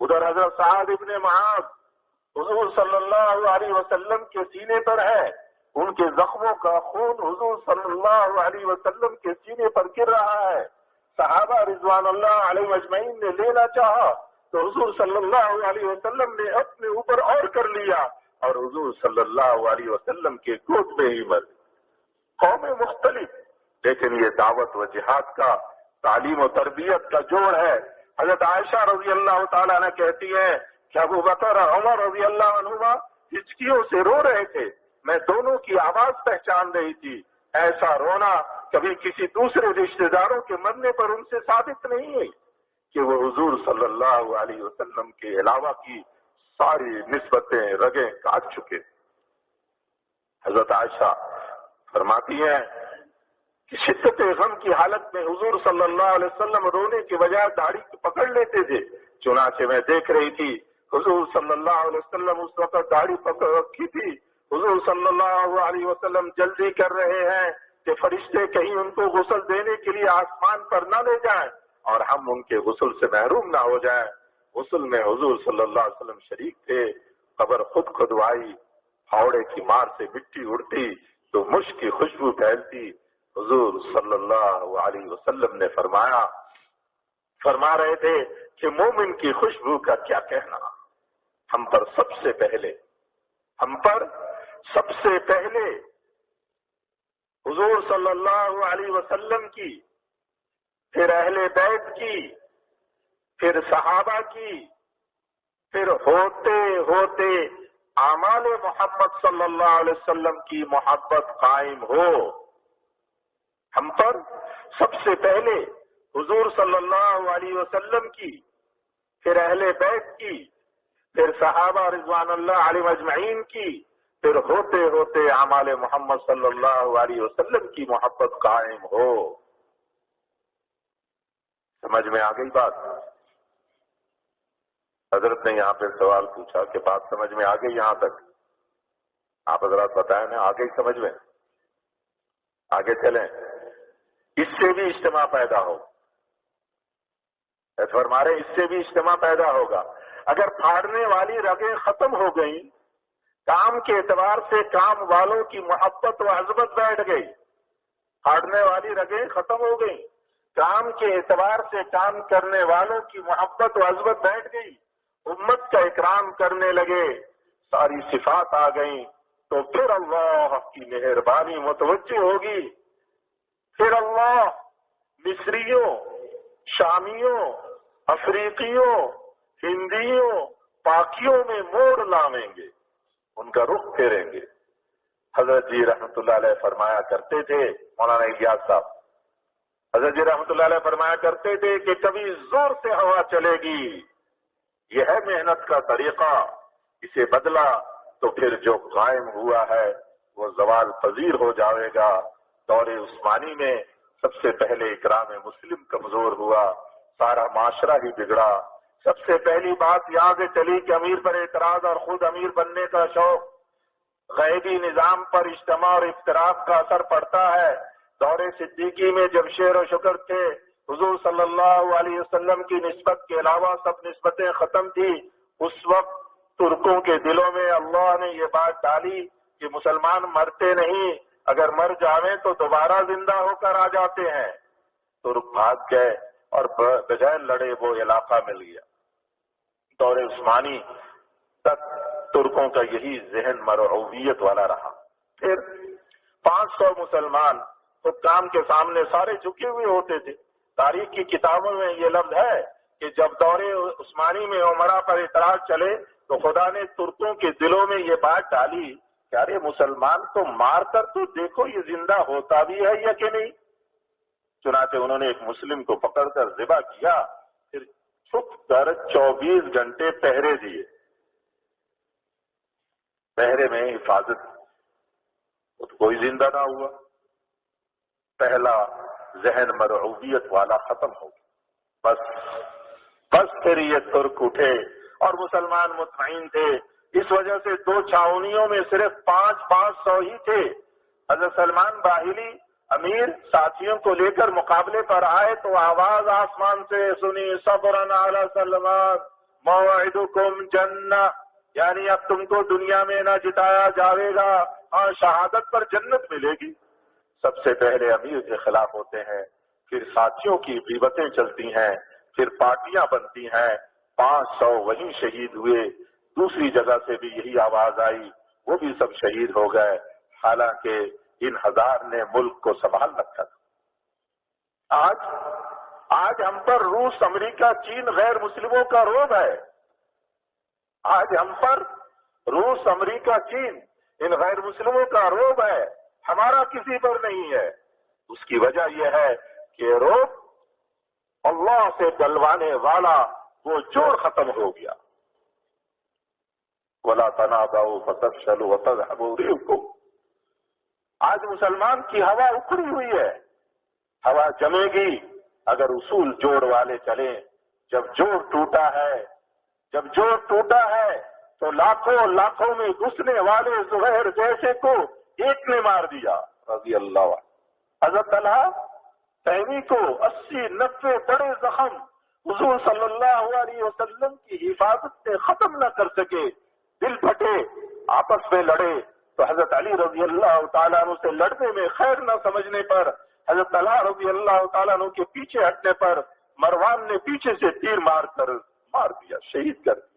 [SPEAKER 1] ادھر حضرت سعد ابن معاذ حضور صلی اللہ علیہ وسلم کے سینے پر ہے، ان کے زخموں کا خون حضور صلی اللہ علیہ وسلم کے سینے پر گر رہا ہے۔ صحابہ رضوان اللہ علیہ اجمعین نے لینا چاہا تو حضور صلی اللہ علیہ وسلم نے اپنے اوپر اور کر لیا اور حضور صلی اللہ علیہ وسلم کے گود میں ہی مر گیا۔ قومیں مختلف، لیکن یہ دعوت و جہاد کا، تعلیم و تربیت کا جوڑ ہے۔ حضرت عائشہ رضی اللہ تعالیٰ عنہ کہتی ہے کہ ابو بکر اور عمر رضی اللہ عنہما ہچکیوں سے رو رہے تھے، میں دونوں کی آواز پہچان رہی تھی۔ ایسا رونا کبھی کسی دوسرے رشتہ داروں کے مرنے پر ان سے ثابت نہیں ہے کہ وہ حضور صلی اللہ علیہ وسلم کے علاوہ کی ساری نسبتیں رگیں کاٹ چکے۔ حضرت عائشہ فرماتی ہیں کہ شدت غم کی حالت میں حضور صلی اللہ علیہ وسلم رونے کے بجائے داڑھی پکڑ لیتے تھے۔ چنانچہ میں دیکھ رہی تھی حضور صلی اللہ علیہ وسلم اس وقت داڑھی پکڑ رکھی تھی، حضور صلی اللہ علیہ وسلم جلدی کر رہے ہیں کہ فرشتے کہیں ان کو غسل دینے کے لیے آسمان پر نہ لے جائیں اور ہم ان کے غسل سے محروم نہ ہو جائیں۔ غسل میں حضور صلی اللہ علیہ وسلم شریک تھے، قبر خود کھدوائی، پھاوڑے کی مار سے مٹی اڑتی تو مشک کی خوشبو پھیلتی۔ حضور صلی اللہ علیہ وسلم نے فرما رہے تھے کہ مومن کی خوشبو کا کیا کہنا، ہم پر سب سے پہلے حضور صلی اللہ علیہ وسلم کی، پھر اہل بیت کی، پھر صحابہ کی، پھر ہوتے ہوتے اعمال محمد صلی اللہ علیہ وسلم کی محبت قائم ہو۔ ہم پر سب سے پہلے حضور صلی اللہ علیہ وسلم کی، پھر اہل بیت کی، پھر صحابہ رضوان اللہ علیہم اجمعین کی، پھر ہوتے ہوتے اعمال محمد صلی اللہ علیہ وسلم کی محبت قائم ہو۔ سمجھ میں آ گئی بات؟ حضرت نے یہاں پہ سوال پوچھا کہ بات سمجھ میں آ گئی یہاں تک؟ آپ حضرات بتائیں نا، آ گئی سمجھ میں؟ آگے چلیں، اس سے بھی اجتماع پیدا ہو، فرما رہے اس سے بھی اجتماع پیدا ہوگا۔ اگر پھاڑنے والی رگیں ختم ہو گئیں، کام کے اعتبار سے کام والوں کی محبت و عظمت بیٹھ گئی، پھاڑنے والی رگیں ختم ہو گئیں، کام کے اعتبار سے کام کرنے والوں کی محبت و عظمت بیٹھ گئی، امت کا اکرام کرنے لگے، ساری صفات آ گئیں، تو پھر اللہ کی مہربانی متوجہ ہوگی، پھر اللہ مصریوں، شامیوں، افریقیوں، ہندیوں، پاکیوں میں موڑ لاویں گے، ان کا رخ پھیریں گے۔ حضرت جی رحمت اللہ علیہ فرمایا کرتے تھے، مولانا الیاس صاحب حضرت جی رحمت اللہ علیہ فرمایا کرتے تھے کہ کبھی زور سے ہوا چلے گی، یہ ہے محنت کا طریقہ، اسے بدلا تو پھر جو قائم ہوا ہے وہ زوال پذیر ہو جائے گا۔ دور عثمانی میں سب سے پہلے اکرام مسلم کمزور ہوا، سارا معاشرہ ہی بگڑا۔ سب سے پہلی بات یہاں سے چلی کہ امیر پر اعتراض اور خود امیر بننے کا شوق، غیبی نظام پر اجتماع اور افتراق کا اثر پڑتا ہے۔ دور صدیقی میں جب شعر و شکر تھے، حضور صلی اللہ علیہ وسلم کی نسبت کے علاوہ سب نسبتیں ختم تھی، اس وقت ترکوں کے دلوں میں اللہ نے یہ بات ڈالی کہ مسلمان مرتے نہیں، اگر مر جاویں تو دوبارہ زندہ ہو کر آ جاتے ہیں۔ ترک بھاگ گئے اور بغیر لڑے وہ علاقہ مل گیا۔ دور عثمانی تک ترکوں کا یہی ذہن مرعوبیت والا رہا۔ پھر 500 مسلمان حکام کے سامنے سارے جھکے ہوئے ہوتے تھے۔ تاریخ کی کتابوں میں یہ لفظ ہے کہ جب دور عثمانی میں عمرہ پر اعتراض چلے تو خدا نے ترکوں کے دلوں میں یہ بات ڈالی کہ ارے مسلمان تو مار کر تو دیکھو یہ زندہ ہوتا بھی ہے یا کہ نہیں۔ چنانچہ انہوں نے ایک مسلم کو پکڑ کر ذبح کیا، پھر چھپ کر 24 گھنٹے پہرے دیے۔ پہرے میں حفاظت، کوئی زندہ نہ ہوا۔ پہلا ذہن مرعوبیت والا ختم ہو گیا۔ بس پھر یہ ترک اٹھے اور مسلمان مطمئن تھے۔ اس وجہ سے 2 چھاؤنیوں میں صرف 500 ہی تھے۔ حضرت سلمان باہلی امیر ساتھیوں کو لے کر مقابلے پر آئے تو آواز آسمان سے سنی، صبرن علی سلمان موعدکم جنہ، یعنی اب تم کو دنیا میں نہ جتایا جاوے گا، ہاں شہادت پر جنت ملے گی۔ سب سے پہلے امیر کے خلاف ہوتے ہیں، پھر ساتھیوں کی غیبتیں چلتی ہیں، پھر پارٹیاں بنتی ہیں۔ 500 وہیں شہید ہوئے۔ دوسری جگہ سے بھی یہی آواز آئی، وہ بھی سب شہید ہو گئے۔ حالانکہ ان 1000 نے ملک کو سنبھال رکھا تھا۔ آج ہم پر روس، امریکہ، چین، غیر مسلموں کا روب ہے۔ آج ہم پر روس، امریکہ، چین، ان غیر مسلموں کا روب ہے، ہمارا کسی پر نہیں ہے۔ اس کی وجہ یہ ہے کہ روب اللہ سے ڈلوانے والا وہ جوڑ ختم ہو گیا۔ وَلَا تَنَازَعُوا فَتَفْشَلُوا وَتَذْهَبَ رِيحُكُمْ۔ آج مسلمان کی ہوا اکھڑی ہوئی ہے، ہوا جمے گی اگر اصول جوڑ والے چلیں۔ جب جوڑ ٹوٹا ہے تو لاکھوں میں گھسنے والے زہیر جیسے کو ایک نے مار دیا رضی اللہ عنہ۔ حضرت طلحہ تیمی کو 80-90 بڑے زخم حضور صلی اللہ علیہ وسلم کی حفاظت سے ختم نہ کر سکے، دل پھٹے، آپس میں لڑے تو حضرت علی رضی اللہ تعالیٰ عنہ سے لڑنے میں خیر نہ سمجھنے پر، حضرت طلحہ رضی اللہ تعالیٰ عنہ کے پیچھے ہٹنے پر مروان نے پیچھے سے تیر مار دیا، شہید کر دیا۔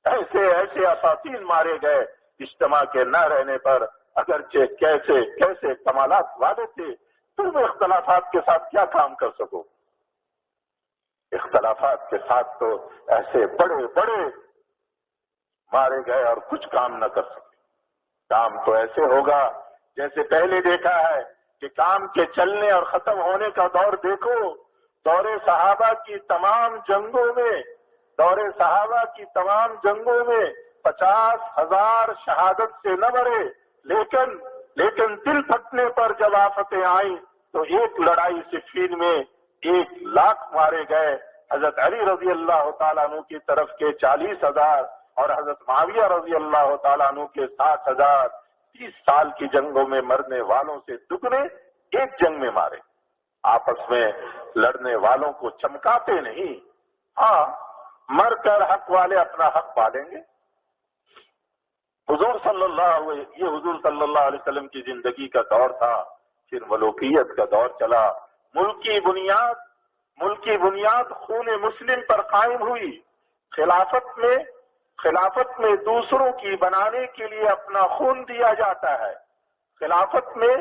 [SPEAKER 1] ایسے اساطین مارے گئے اجتماع کے نہ رہنے پر، اگرچہ کیسے کمالات والے تھے، تم اختلافات کے ساتھ کیا کام کر سکو؟ اختلافات کے ساتھ تو ایسے بڑے مارے گئے اور کچھ کام نہ کر سکے۔ کام تو ایسے ہوگا جیسے پہلے دیکھا ہے کہ کام کے چلنے اور ختم ہونے کا دور دیکھو۔ دور صحابہ کی تمام جنگوں میں 50,000 شہادت سے نہ مرے، لیکن دل پھٹنے پر جب آفتیں آئیں تو ایک لڑائی صفین میں 1,00,000 مارے گئے۔ حضرت علی رضی اللہ تعالیٰ عنہ کی طرف کے 40,000 اور حضرت معاویہ رضی اللہ تعالیٰ عنہ کے 60,000، 30 سال کی جنگوں میں مرنے والوں سے دگنے ایک جنگ میں مارے۔ آپس میں لڑنے والوں کو چمکاتے نہیں، ہاں مر کر حق والے اپنا حق پالیں گے۔ حضور صلی اللہ علیہ وسلم کی زندگی کا دور تھا، پھر ملوکیت کا دور چلا۔ ملکی بنیاد خون مسلم پر قائم ہوئی۔ خلافت میں دوسروں کی بنانے کے لیے اپنا خون دیا جاتا ہے۔ خلافت میں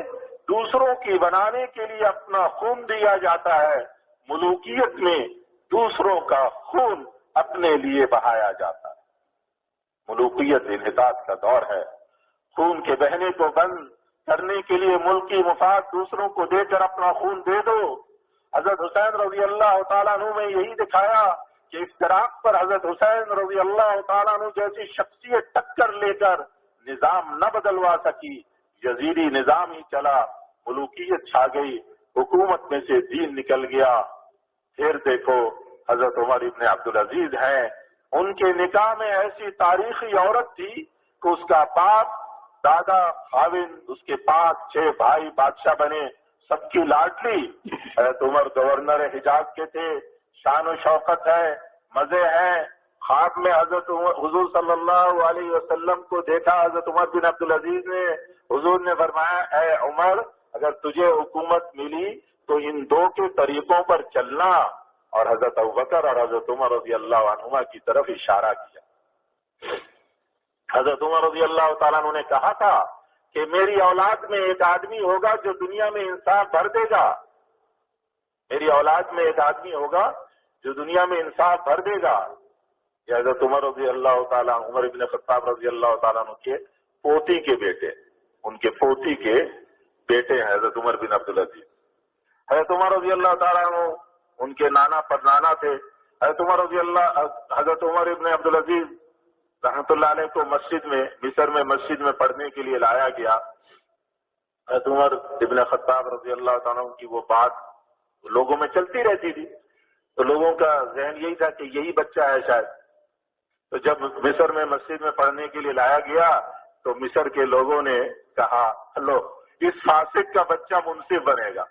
[SPEAKER 1] دوسروں کی بنانے کے لیے اپنا خون دیا جاتا ہے۔ ملوکیت میں دوسروں کا خون اپنے لیے بہایا جاتا ہے۔ ملوکیت انحطاط کا دور ہے۔ خون کے بہنے کو بند کرنے کے لیے ملکی مفاد دوسروں کو دے کر اپنا خون دے دو۔ حضرت حسین رضی اللہ تعالیٰ عنہ میں یہی دکھایا کہ افتراق پر حضرت حسین رضی اللہ تعالیٰ عنہ جیسی شخصیت ٹکر لے کر نظام نہ بدلوا سکی، یزیدی نظام ہی چلا، ملوکیت چھا گئی، حکومت میں سے دین نکل گیا۔ پھر دیکھو حضرت عمر ابن عبدالعزیز ہیں، ان کے نکاح میں ایسی تاریخی عورت تھی کہ اس کا باپ دادا خاوند، اس کے 5-6 بھائی بادشاہ بنے، سب کی لاڈلی۔ حضرت عمر گورنر حجاز کے تھے، شان و شوکت ہے، مزے ہیں۔ خواب میں حضرت حضور صلی اللہ علیہ وسلم کو دیکھا حضرت عمر بن عبدالعزیز نے۔ حضور نے فرمایا، اے عمر، اگر تجھے حکومت ملی تو ان 2 کے طریقوں پر چلنا، اور حضرت ابوبکر اور حضرت عمر رضی اللہ عنہما کی طرف اشارہ کیا۔ حضرت عمر رضی اللہ تعالیٰ عنہ نے کہا تھا کہ میری اولاد میں ایک آدمی ہوگا جو دنیا میں انصاف بھر دے گا، میری اولاد میں ایک آدمی ہوگا جو دنیا میں انصاف بھر دے گا۔ یہ حضرت عمر رضی اللہ تعالیٰ، عمر ابن خطاب رضی اللہ تعالیٰ عنہ کے پوتی کے بیٹے، ان کے پوتی کے بیٹے ہیں حضرت عمر بن عبدالعزیز۔ حضرت عمر رضی اللہ تعالیٰ عنہ ان کے نانا پر نانا تھے۔ حضرت عمر ابن عبدالعزیز رحمۃ اللہ علیہ کو مصر میں مسجد میں پڑھنے کے لیے لایا گیا۔ حضرت عمر ابن خطاب رضی اللہ تعالیٰ عنہ کی وہ بات لوگوں میں چلتی رہتی تھی، تو لوگوں کا ذہن یہی تھا کہ یہی بچہ ہے شاید۔ تو جب مصر میں مسجد میں پڑھنے کے لیے لایا گیا تو مصر کے لوگوں نے کہا، لو اس فاسق کا بچہ منصف بنے گا۔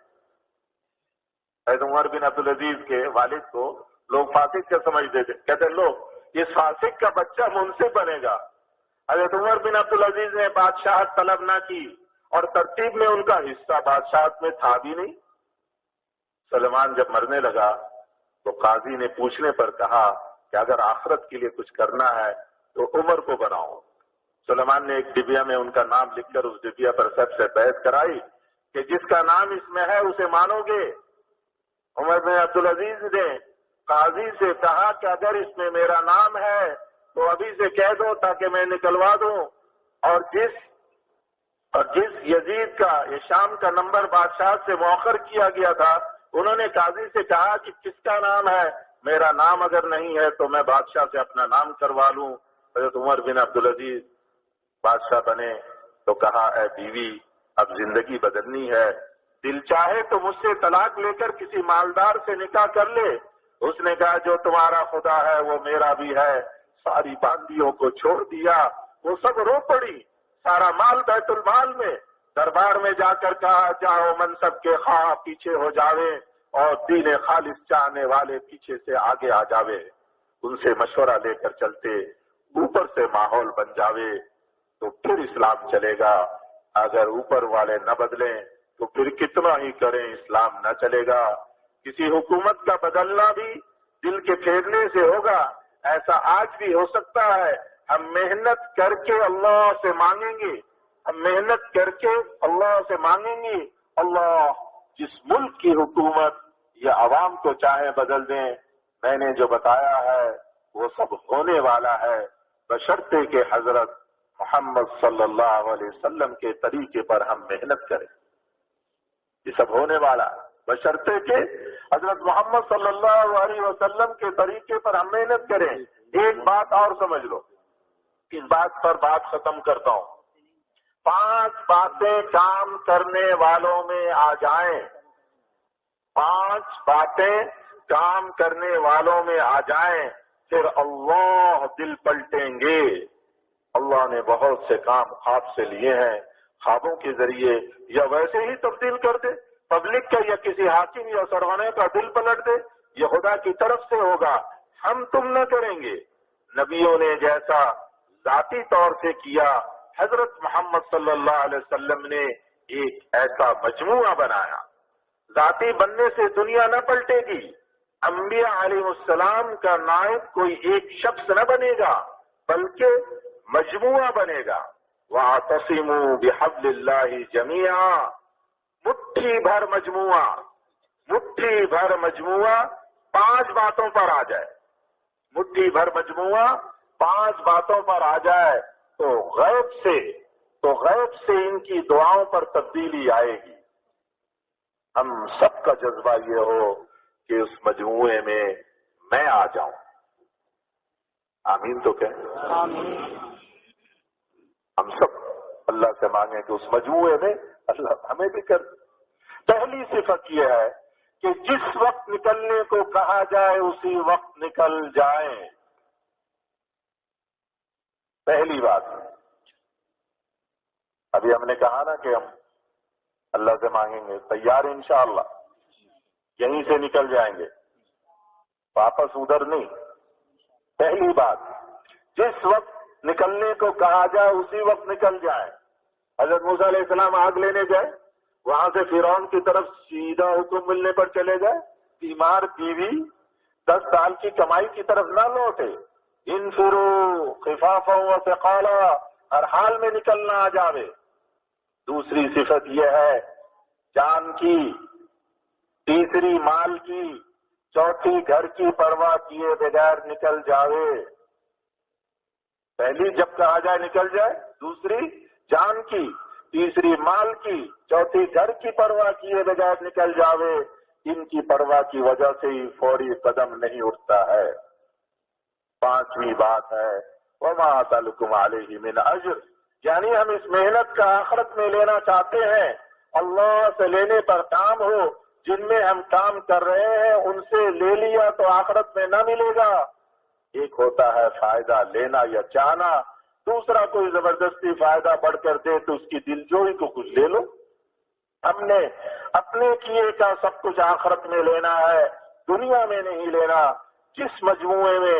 [SPEAKER 1] حضرت عمر بن عبدالعزیز کے والد کو لوگ فاسق کیا سمجھتے تھے، کہتے لو اس فاسق کا بچہ منصف بنے گا۔ حضرت عمر بن عبدالعزیز نے بادشاہت طلب نہ کی، اور ترتیب میں ان کا حصہ بادشاہت میں تھا بھی نہیں۔ سلمان جب مرنے لگا تو قاضی نے پوچھنے پر کہا کہ اگر آخرت کے لیے کچھ کرنا ہے تو عمر کو بناؤ۔ سلیمان نے ایک ڈبیا میں ان کا نام لکھ کر اس ڈبیا پر سب سے بیعت کرائی کہ جس کا نام اس میں ہے اسے مانو گے۔ عمر بن عبدالعزیز نے قاضی سے کہا کہ اگر اس میں میرا نام ہے تو ابھی سے کہہ دو تاکہ میں نکلوا دوں، اور جس یزید کا یہ شام کا نمبر بادشاہ سے مؤخر کیا گیا تھا، انہوں نے قاضی سے کہا کہ کس کا نام ہے، میرا نام اگر نہیں ہے تو میں بادشاہ سے اپنا نام کروا لوں۔ حضرت عمر بن عبدالعزیز بادشاہ بنے تو کہا اے بیوی اب زندگی بدلنی ہے، دل چاہے تو مجھ سے طلاق لے کر کسی مالدار سے نکاح کر لے۔ اس نے کہا جو تمہارا خدا ہے وہ میرا بھی ہے۔ ساری باندیوں کو چھوڑ دیا، وہ سب رو پڑی، سارا مال بیت المال میں، دربار میں جا کر کہا جاؤ منصب کے خواہ پیچھے ہو جاوے اور دین خالص چاہنے والے پیچھے سے آگے آ جاوے، ان سے مشورہ لے کر چلتے، اوپر سے ماحول بن جاوے تو پھر اسلام چلے گا، اگر اوپر والے نہ بدلیں تو پھر کتنا ہی کریں اسلام نہ چلے گا۔ کسی حکومت کا بدلنا بھی دل کے پھیرنے سے ہوگا، ایسا آج بھی ہو سکتا ہے۔ ہم محنت کر کے اللہ سے مانگیں گے، ہم محنت کر کے اللہ سے مانگیں گے، اللہ جس ملک کی حکومت یا عوام کو چاہے بدل دیں، میں نے جو بتایا ہے وہ سب ہونے والا ہے، بشرطے کہ حضرت محمد صلی اللہ علیہ وسلم کے طریقے پر ہم محنت کریں۔ یہ سب ہونے والا ہے بشرطے کہ حضرت محمد صلی اللہ علیہ وسلم کے طریقے پر ہم محنت کریں۔ ایک بات اور سمجھ لو، اس بات پر بات ختم کرتا ہوں۔ 5 باتیں کام کرنے والوں میں آ جائیں، 5 باتیں کام کرنے والوں میں آ جائیں، پھر اللہ دل پلٹیں گے۔ اللہ نے بہت سے کام خواب سے لیے ہیں، خوابوں کے ذریعے یا ویسے ہی تبدیل کر دے، پبلک کا یا کسی حاکم یا سرغنے کا دل پلٹ دے، یہ خدا کی طرف سے ہوگا، ہم تم نہ کریں گے۔ نبیوں نے جیسا ذاتی طور سے کیا، حضرت محمد صلی اللہ علیہ وسلم نے ایک ایسا مجموعہ بنایا۔ ذاتی بننے سے دنیا نہ پلٹے گی، انبیاء علیہ السلام کا نائب کوئی ایک شخص نہ بنے گا بلکہ مجموعہ بنے گا۔ وَاعْتَصِمُوا بِحَبْلِ اللَّهِ جَمِيعًا، مٹھی بھر مجموعہ، مٹھی بھر مجموعہ 5 باتوں پر آ جائے، مٹھی بھر مجموعہ 5 باتوں پر آ جائے تو غیب سے ان کی دعاؤں پر تبدیلی آئے گی۔ ہم سب کا جذبہ یہ ہو کہ اس مجموعے میں میں آ جاؤں۔ آمین تو کہیں؟
[SPEAKER 2] آمین۔
[SPEAKER 1] ہم سب اللہ سے مانگیں کہ اس مجموعے میں اللہ ہمیں بھی کر۔ پہلی صفت یہ ہے کہ جس وقت نکلنے کو کہا جائے اسی وقت نکل جائیں۔ پہلی بات، ابھی ہم نے کہا نا کہ ہم اللہ سے مانگیں گے، تیار انشاءاللہ، یہیں سے نکل جائیں گے، واپس ادھر نہیں۔ پہلی بات، جس وقت نکلنے کو کہا جائے اسی وقت نکل جائیں۔ حضرت موسیٰ علیہ السلام آگ لینے گئے، وہاں سے فرعون کی طرف سیدھا حکم ملنے پر چلے گئے، بیمار بیوی 10 سال کی کمائی کی طرف نہ لوٹے۔ انفروا خفافا وثقالا، ہر حال میں نکلنا آ جاوے۔ دوسری صفت یہ ہے جان کی، تیسری مال کی، چوتھی گھر کی پرواہ کیے بغیر نکل جاوے۔ پہلی جب کہا جائے نکل جائے، دوسری جان کی، تیسری مال کی، چوتھی گھر کی پرواہ کیے بغیر نکل جاوے۔ ان کی پرواہ کی وجہ سے ہی فوری قدم نہیں اٹھتا ہے۔ 5ویں بات ہے وَمَا أَسْأَلُكُمْ عَلَيْهِ مِنْ أَجْرٍ، یعنی ہم اس محنت کا آخرت میں لینا چاہتے ہیں، اللہ سے لینے پر کام ہو، جن میں ہم کام کر رہے ہیں ان سے لے لیا تو آخرت میں نہ ملے گا۔ ایک ہوتا ہے فائدہ لینا یا چاہنا، دوسرا کوئی زبردستی فائدہ بڑھ کر دے تو اس کی دلجوئی کو کچھ لے لو۔ ہم نے اپنے کیے کا سب کچھ آخرت میں لینا ہے، دنیا میں نہیں لینا۔ جس مجموعے میں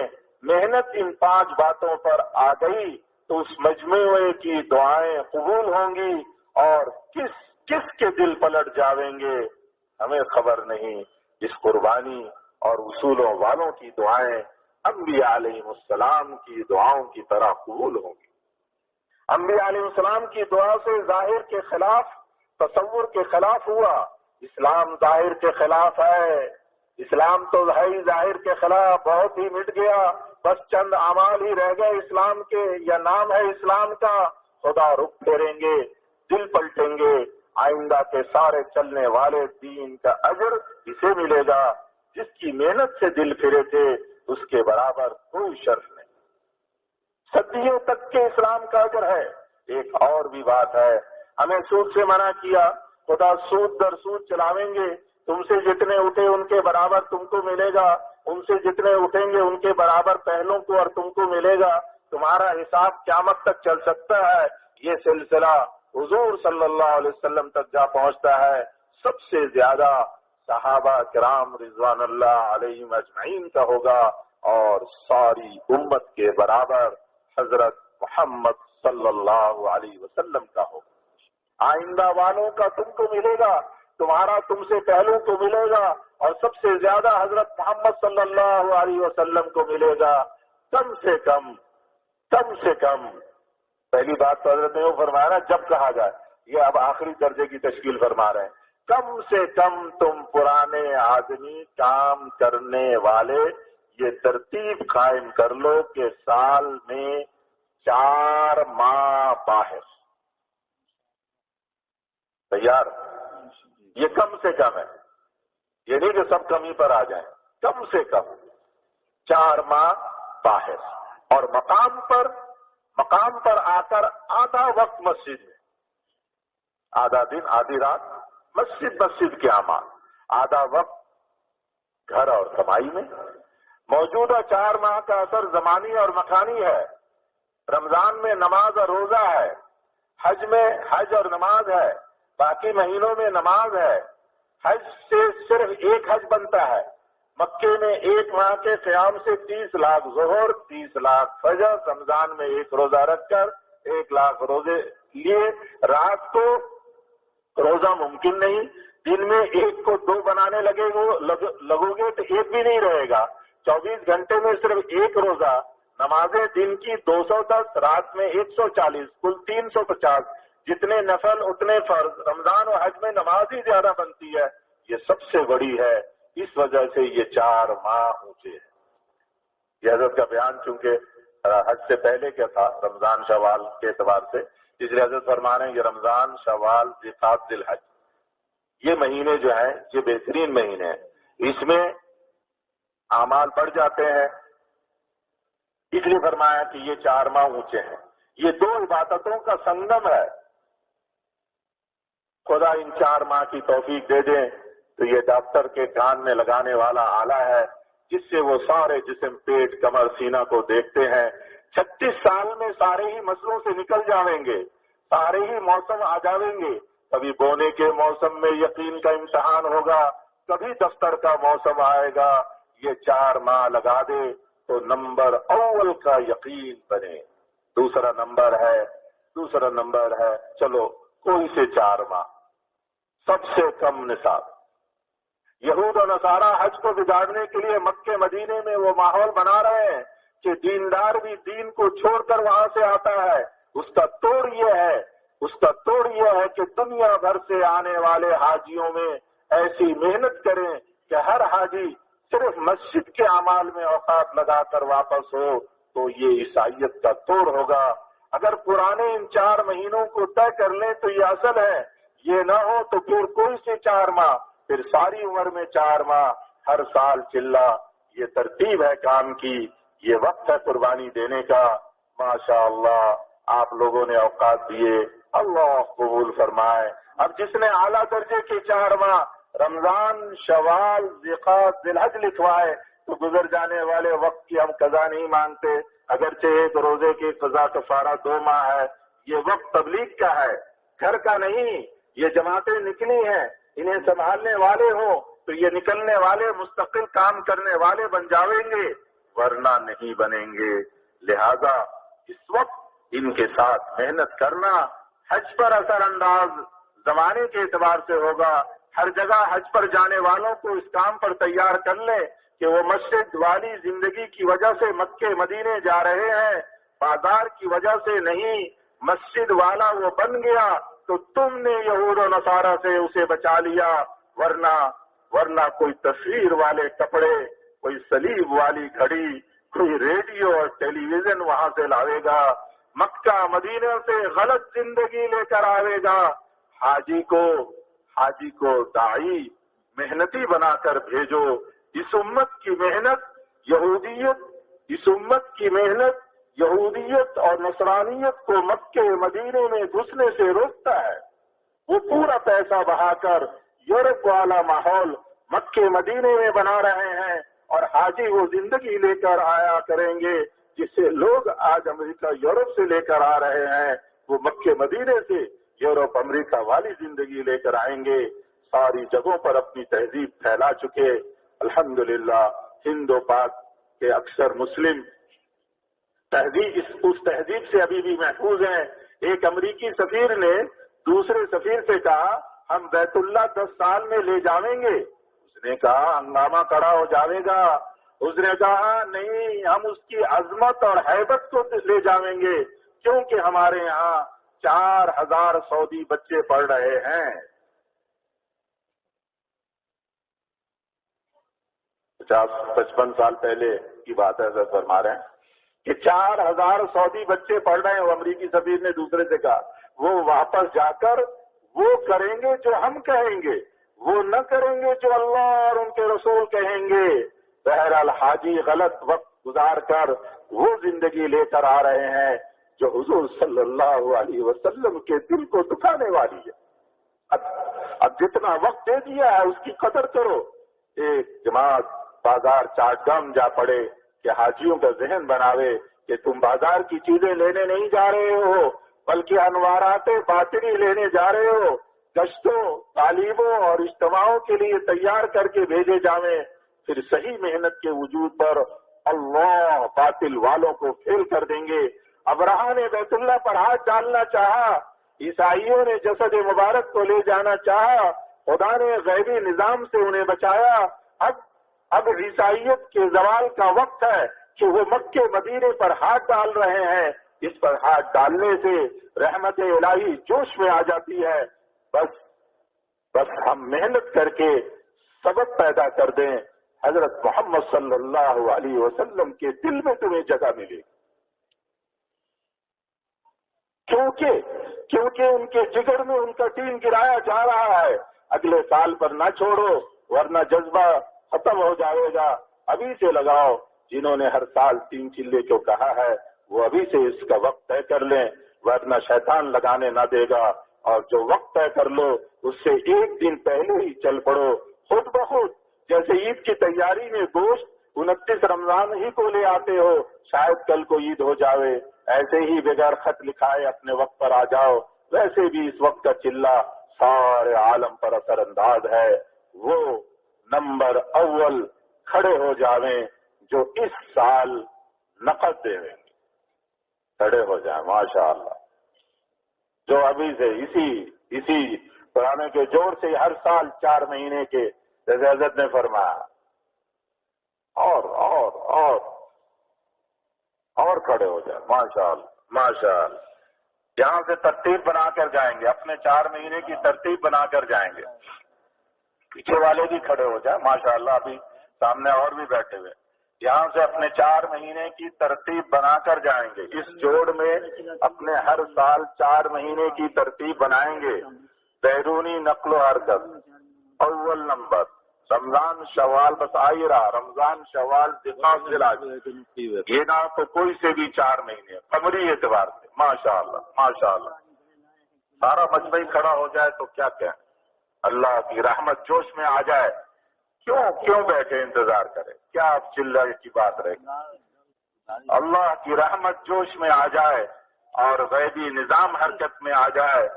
[SPEAKER 1] محنت ان 5 باتوں پر آ گئی تو اس مجموعے کی دعائیں قبول ہوں گی، اور کس کے دل پلٹ جاویں گے ہمیں خبر نہیں۔ اس قربانی اور اصولوں والوں کی دعائیں انبیاء علیہ السلام کی دعاؤں کی طرح قبول ہوں گی۔ انبیاء علیہ السلام کی دعا سے ظاہر کے خلاف، تصور کے خلاف ہوا۔ اسلام ظاہر کے خلاف ہے، اسلام تو ہے ہی ظاہر کے خلاف، بہت ہی مٹ گیا، بس چند اعمال ہی رہ گئے اسلام کے، یا نام ہے اسلام کا۔ خدا رخ پھیریں گے، دل پلٹیں گے، آئندہ کے سارے چلنے والے دین کا اجر اسے ملے گا۔ جس کی محنت سے دل پھرے تھے اس کے برابر کوئی شرف نہیں، صدیوں تک کے اسلام کا اجر ہے۔ ایک اور بھی بات ہے، ہمیں سود سے منع کیا، خدا سود در سود چلاویں گے، تم سے جتنے اٹھے ان کے برابر تم کو ملے گا، ان سے جتنے اٹھیں گے ان کے برابر پہلوں کو اور تم کو ملے گا، تمہارا حساب قیامت تک چل سکتا ہے۔ یہ سلسلہ حضور صلی اللہ علیہ وسلم تک جا پہنچتا ہے۔ سب سے زیادہ صحابہ کرام رضوان اللہ علیہم اجمعین کا ہوگا، اور ساری امت کے برابر حضرت محمد صلی اللہ علیہ وسلم کا ہوگا۔ آئندہ والوں کا تم کو ملے گا، تمہارا تم سے پہلوں کو ملے گا، اور سب سے زیادہ حضرت محمد صلی اللہ علیہ وسلم کو ملے گا۔ کم سے کم پہلی بات تو حضرت نے وہ فرمایا نا جب کہا جائے، یہ اب آخری درجے کی تشکیل فرما رہے ہیں، کم سے کم تم پرانے آدمی کام کرنے والے یہ ترتیب قائم کر لو کہ سال میں 4 ماہ باہر۔ تیار؟ یہ کم سے کم ہے، یہ نہیں کہ سب کم ہی پر آ جائیں، کم سے کم 4 ماہ باہر، اور مقام پر آ کر آدھا وقت مسجد میں، آدھا دن آدھی رات مسجد کے اعمال، آدھا وقت گھر اور کمائی میں۔ موجودہ 4 ماہ کا اثر زمانی اور مکانی ہے۔ رمضان میں نماز اور روزہ ہے، حج میں حج اور نماز ہے، باقی مہینوں میں نماز ہے۔ حج سے صرف ایک حج بنتا ہے، مکے میں 1 ماہ کے قیام سے 30 لاکھ ظہر، 30 لاکھ فجر، رمضان میں 1 روزہ رکھ کر 1 لاکھ روزے لیے۔ رات کو روزہ ممکن نہیں، دن میں 1 کو 2 بنانے لگو گے تو 1 بھی نہیں رہے گا۔ 24 گھنٹے میں صرف 1 روزہ، نمازیں دن کی 210، رات میں 140، کل 350، جتنے نفل اتنے فرض۔ رمضان و حج میں نماز ہی زیادہ بنتی ہے، یہ سب سے بڑی ہے، اس وجہ سے یہ 4 ماہ اونچے ہیں۔ یہ حضرت کا بیان چونکہ حج سے پہلے کیا تھا، رمضان شوال کے اعتبار سے، اس لیے حضرت فرما رہے ہیں کہ رمضان شوال ذی الحج یہ مہینے جو ہیں یہ بہترین مہینے ہیں، اس میں اعمال بڑھ جاتے ہیں، اس لیے فرمایا کہ یہ 4 ماہ اونچے ہیں۔ یہ 2 عبادتوں کا سنگم ہے۔ خدا ان 4 ماہ کی توفیق دے دیں تو یہ ڈاکٹر کے کان میں لگانے والا آلہ ہے، جس سے وہ سارے جسم، پیٹ، کمر، سینہ کو دیکھتے ہیں۔ 36 سال میں سارے ہی مسئلوں سے نکل جاویں گے، سارے ہی موسم آ جاویں گے۔ کبھی بونے کے موسم میں یقین کا امتحان ہوگا، کبھی دفتر کا موسم آئے گا۔ یہ 4 ماہ لگا دے تو نمبر اول کا یقین بنے۔ دوسرا نمبر ہے چلو کوئی سے 4 ماہ، سب سے کم نصاب۔ یہود و نصارہ حج کو بگاڑنے کے لیے مکے مدینے میں وہ ماحول بنا رہے ہیں کہ دیندار بھی دین کو چھوڑ کر وہاں سے آتا ہے۔ اس کا توڑ یہ ہے کہ دنیا بھر سے آنے والے حاجیوں میں ایسی محنت کریں کہ ہر حاجی صرف مسجد کے اعمال میں اوقات لگا کر واپس ہو، تو یہ عیسائیت کا توڑ ہوگا۔ اگر پرانے ان 4 مہینوں کو طے کر لیں تو یہ اصل ہے، یہ نہ ہو تو پھر کوئی سے 4 ماہ، پھر ساری عمر میں 4 ماہ، ہر سال چلا۔ یہ ترتیب ہے کام کی، یہ وقت ہے قربانی دینے کا۔ ماشاءاللہ آپ لوگوں نے اوقات دیے، اللہ قبول فرمائے۔ اب جس نے اعلیٰ درجے کے 4 ماہ رمضان، شوال، ذی-القعدہ، ذی-الحج لکھوائے تو گزر جانے والے وقت کی ہم قضا نہیں مانگتے، اگرچہ ایک روزے کی قضا کفارہ 2 ماہ ہے۔ یہ وقت تبلیغ کا ہے، گھر کا نہیں۔ یہ جماعتیں نکلی ہیں، انہیں سنبھالنے والے ہوں تو یہ نکلنے والے مستقل کام کرنے والے بن جاویں گے، ورنہ نہیں بنیں گے۔ لہذا اس وقت ان کے ساتھ محنت کرنا حج پر اثر انداز زمانے کے اعتبار سے ہوگا۔ ہر جگہ حج پر جانے والوں کو اس کام پر تیار کر لیں کہ وہ مسجد والی زندگی کی وجہ سے مکے مدینے جا رہے ہیں، بازار کی وجہ سے نہیں۔ مسجد والا وہ بن گیا تو تم نے یہود و نصارہ سے اسے بچا لیا، ورنہ کوئی تصویر والے کپڑے، کوئی صلیب والی گھڑی، کوئی ریڈیو اور ٹیلی ویژن وہاں سے لاوے گا، مکہ مدینہ سے غلط زندگی لے کر آوے گا۔ حاجی کو داعی محنتی بنا کر بھیجو۔ اس امت کی محنت یہودیت اور نصرانیت کو مکے مدینے میں گھسنے سے روکتا ہے۔ وہ پورا پیسہ بہا کر یورپ والا ماحول مکے مدینے میں بنا رہے ہیں، اور حاجی وہ زندگی لے کر آیا کریں گے جسے لوگ آج امریکہ یورپ سے لے کر آ رہے ہیں، وہ مکے مدینے سے یورپ امریکہ والی زندگی لے کر آئیں گے۔ ساری جگہوں پر اپنی تہذیب پھیلا چکے۔ الحمدللہ ہند و پاک کے اکثر مسلم اس تہذیب سے ابھی بھی محفوظ ہیں۔ ایک امریکی سفیر نے دوسرے سفیر سے کہا ہم بیت اللہ 10 سال میں لے جاویں گے۔ اس نے کہا ہنگامہ کھڑا ہو جاوے گا۔ اس نے کہا نہیں، ہم اس کی عظمت اور ہیبت کو لے جاویں گے، کیونکہ ہمارے یہاں 4000 سعودی بچے پڑھ رہے ہیں۔ 50-55 سال پہلے کی بات ہے، حضرت فرما رہے ہیں کہ 4000 سعودی بچے پڑھ رہے ہیں۔ وہ امریکی سفیر نے دوسرے سے کہا وہ واپس جا کر وہ کریں گے جو ہم کہیں گے، وہ نہ کریں گے جو اللہ اور ان کے رسول کہیں گے۔ بہرحال حاجی غلط وقت گزار کر وہ زندگی لے کر آ رہے ہیں جو حضور صلی اللہ علیہ وسلم کے دل کو دکھانے والی ہے۔ اب جتنا وقت دے دیا ہے اس کی قدر کرو۔ ایک جماعت بازار چاٹ گام جا پڑے کہ حاجیوں کا ذہن بناوے کہ تم بازار کی چیزیں لینے نہیں جا رہے ہو بلکہ انوارات باطنی لینے جا رہے ہو۔ گشتوں، تعلیموں اور اجتماعوں کے لیے تیار کر کے بھیجے جاویں، پھر صحیح محنت کے وجود پر اللہ باطل والوں کو فیل کر دیں گے۔ ابرہہ نے بیت اللہ پر ہاتھ ڈالنا چاہا، عیسائیوں نے جسد مبارک کو لے جانا چاہا، خدا نے غیبی نظام سے انہیں بچایا۔ اب عیسائیت کے زوال کا وقت ہے کہ وہ مکے مدینے پر ہاتھ ڈال رہے ہیں۔ اس پر ہاتھ ڈالنے سے رحمت الہی جوش میں آ جاتی ہے۔ بس ہم محنت کر کے سبب پیدا کر دیں، حضرت محمد صلی اللہ علیہ وسلم کے دل میں تمہیں جگہ ملے، کیونکہ ان کے جگر میں ان کا ٹین گرایا جا رہا ہے۔ اگلے سال پر نہ چھوڑو ورنہ جذبہ ختم ہو جائے گا۔ ابھی سے لگاؤ۔ جنہوں نے ہر سال 3 چلے کو کہا ہے وہ ابھی سے اس کا وقت طے کر لیں، ورنہ شیطان لگانے نہ دے گا۔ اور جو وقت طے کر لو اس سے 1 دن پہلے ہی چل پڑو، خود بخود۔ جیسے عید کی تیاری میں گوشت 29 رمضان ہی کو لے آتے ہو، شاید کل کو عید ہو جاوے، ایسے ہی بغیر خط لکھائے اپنے وقت پر آ جاؤ۔ ویسے بھی اس وقت کا چلہ سارے عالم پر اثر انداز ہے۔ وہ نمبر اول کھڑے ہو جاویں جو اس سال نقد دے گے، کھڑے ہو جائیں ماشاءاللہ، جو ابھی سے اسی پرانے کے جوڑ سے ہر سال 4 مہینے کے جیسے حضرت نے فرمایا اور کھڑے ہو جائیں ماشاءاللہ۔ یہاں سے ترتیب بنا کر جائیں گے، اپنے 4 مہینے کی ترتیب بنا کر جائیں گے۔ پیچھے والے بھی کھڑے ہو جائیں ماشاءاللہ، ابھی سامنے اور بھی بیٹھے ہوئے۔ یہاں سے اپنے 4 مہینے کی ترتیب بنا کر جائیں گے۔ اس جوڑ میں اپنے ہر سال 4 مہینے کی ترتیب بنائیں گے۔ بیرونی نقل و حرکت، اول نمبر رمضان شوال، بس آئی رہا رمضان شوال یہ نہ تو کوئی سے بھی 4 مہینے قمری اعتبار سے ماشاءاللہ سارا مجمع کھڑا ہو جائے تو کیا کہیں، اللہ کی رحمت جوش میں آ جائے۔ کیوں بیٹھے انتظار کرے، کیا آپ چلے کی بات رہے گی؟ اللہ کی رحمت جوش میں آ جائے اور غیبی نظام حرکت میں آ جائے،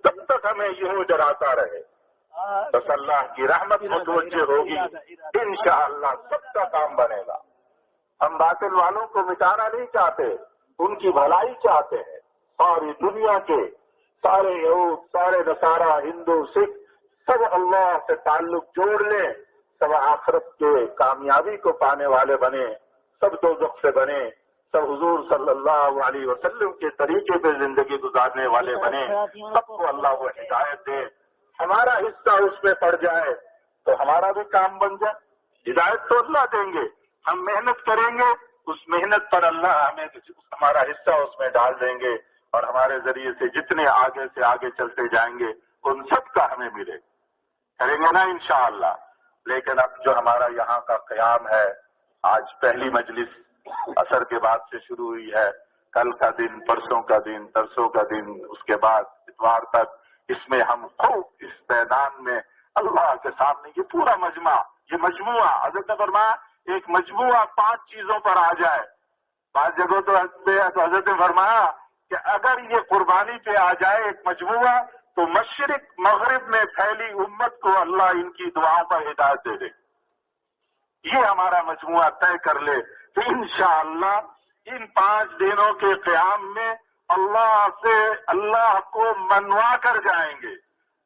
[SPEAKER 1] تب تک ہمیں یوں ڈراتا رہے، بس اللہ کی رحمت متوجہ ہوگی، انشاءاللہ سب کا کام بنے گا۔ ہم باطل والوں کو مٹانا نہیں چاہتے، ان کی بھلائی چاہتے ہیں۔ ساری دنیا کے سارے یہود، سارے نصارہ، ہندو، سکھ سب اللہ سے تعلق جوڑ لیں، سب آخرت کے کامیابی کو پانے والے بنے، سب دوزخ سے بنے، سب حضور صلی اللہ علیہ وسلم کے طریقے پہ زندگی گزارنے والے بنے، سب کو اللہ وہ ہدایت دے، ہمارا حصہ اس میں پڑ جائے تو ہمارا بھی کام بن جائے۔ ہدایت تو اللہ دیں گے، ہم محنت کریں گے، اس محنت پر اللہ ہمیں ہمارا حصہ اس میں ڈال دیں گے، اور ہمارے ذریعے سے جتنے آگے سے آگے چلتے جائیں گے ان سب کا ہمیں ملے، کریں گے نا انشاءاللہ۔ لیکن اب جو ہمارا یہاں کا قیام ہے، آج پہلی مجلس عصر کے بعد سے شروع ہوئی ہے، کل کا دن، پرسوں کا دن، ترسوں کا دن، اس کے بعد اتوار تک، اس میں ہم خوب اس میدان میں اللہ کے سامنے یہ پورا مجمع، یہ مجموعہ، حضرت نے فرمایا ایک مجموعہ 5 چیزوں پر آ جائے۔ بعض جگہوں تو حضرت نے فرمایا کہ اگر یہ قربانی پہ آ جائے ایک مجموعہ تو مشرق مغرب میں پھیلی امت کو اللہ ان کی دعاؤں پر ہدایت دے دے۔ یہ ہمارا مجموعہ طے کر لے تو انشاءاللہ ان 5 دنوں کے قیام میں اللہ کو منوا کر جائیں گے،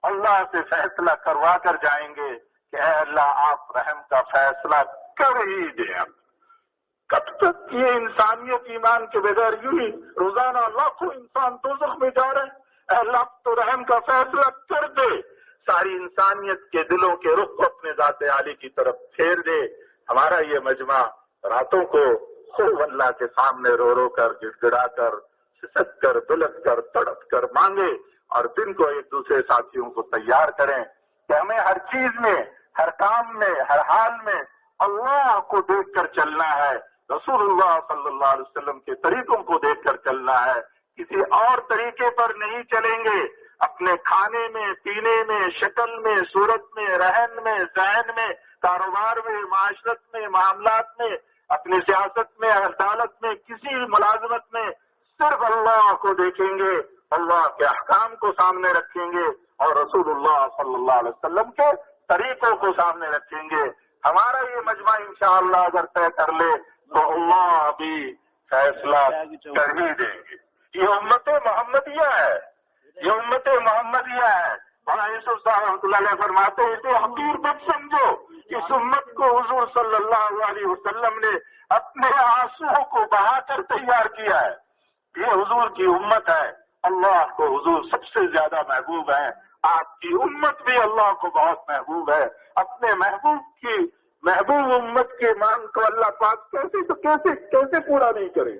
[SPEAKER 1] اللہ سے فیصلہ کروا کر جائیں گے کہ اے اللہ آپ رحم کا فیصلہ کر ہی دیں۔ اب کب تک یہ انسانیت ایمان کے بغیر یوں ہی روزانہ لاکھوں انسان دوزخ میں جا رہے ہیں، اے اللہ تو رحم کا فیصلہ کر دے، ساری انسانیت کے دلوں کے رخ کو اپنے ذات عالی کی طرف پھیر دے۔ ہمارا یہ مجمع راتوں کو خوب اللہ کے سامنے رو رو کر، گڑ گڑا کر، سسک کر، بلک کر، تڑپ کر مانگے، اور دن کو ایک دوسرے ساتھیوں کو تیار کریں کہ ہمیں ہر چیز میں، ہر کام میں، ہر حال میں اللہ کو دیکھ کر چلنا ہے، رسول اللہ صلی اللہ علیہ وسلم کے طریقوں کو دیکھ کر چلنا ہے، کسی اور طریقے پر نہیں چلیں گے۔ اپنے کھانے میں، پینے میں، شکل میں، صورت میں، رہن میں، ذہن میں، کاروبار میں، معاشرت میں، معاملات میں، اپنی سیاست میں، عدالت میں، کسی ملازمت میں صرف اللہ کو دیکھیں گے، اللہ کے احکام کو سامنے رکھیں گے اور رسول اللہ صلی اللہ علیہ وسلم کے طریقوں کو سامنے رکھیں گے۔ ہمارا یہ مجمع انشاءاللہ اگر طے کر لے تو اللہ بھی فیصلہ کر ہی دیں گے۔ یہ امت محمدیہ ہے، یہ امت محمدیہ ہے۔ مولانا یوسف صاحب رحمۃ اللہ علیہ فرماتے ہیں اسے حقیر مت سمجھو، اس امت کو حضور صلی اللہ علیہ وسلم نے اپنے آنسو کو بہا کر تیار کیا ہے۔ یہ حضور کی امت ہے، اللہ کو حضور سب سے زیادہ محبوب ہے، آپ کی امت بھی اللہ کو بہت محبوب ہے۔ اپنے محبوب امت کے مان کو اللہ پاک کیسے پورا نہیں کرے۔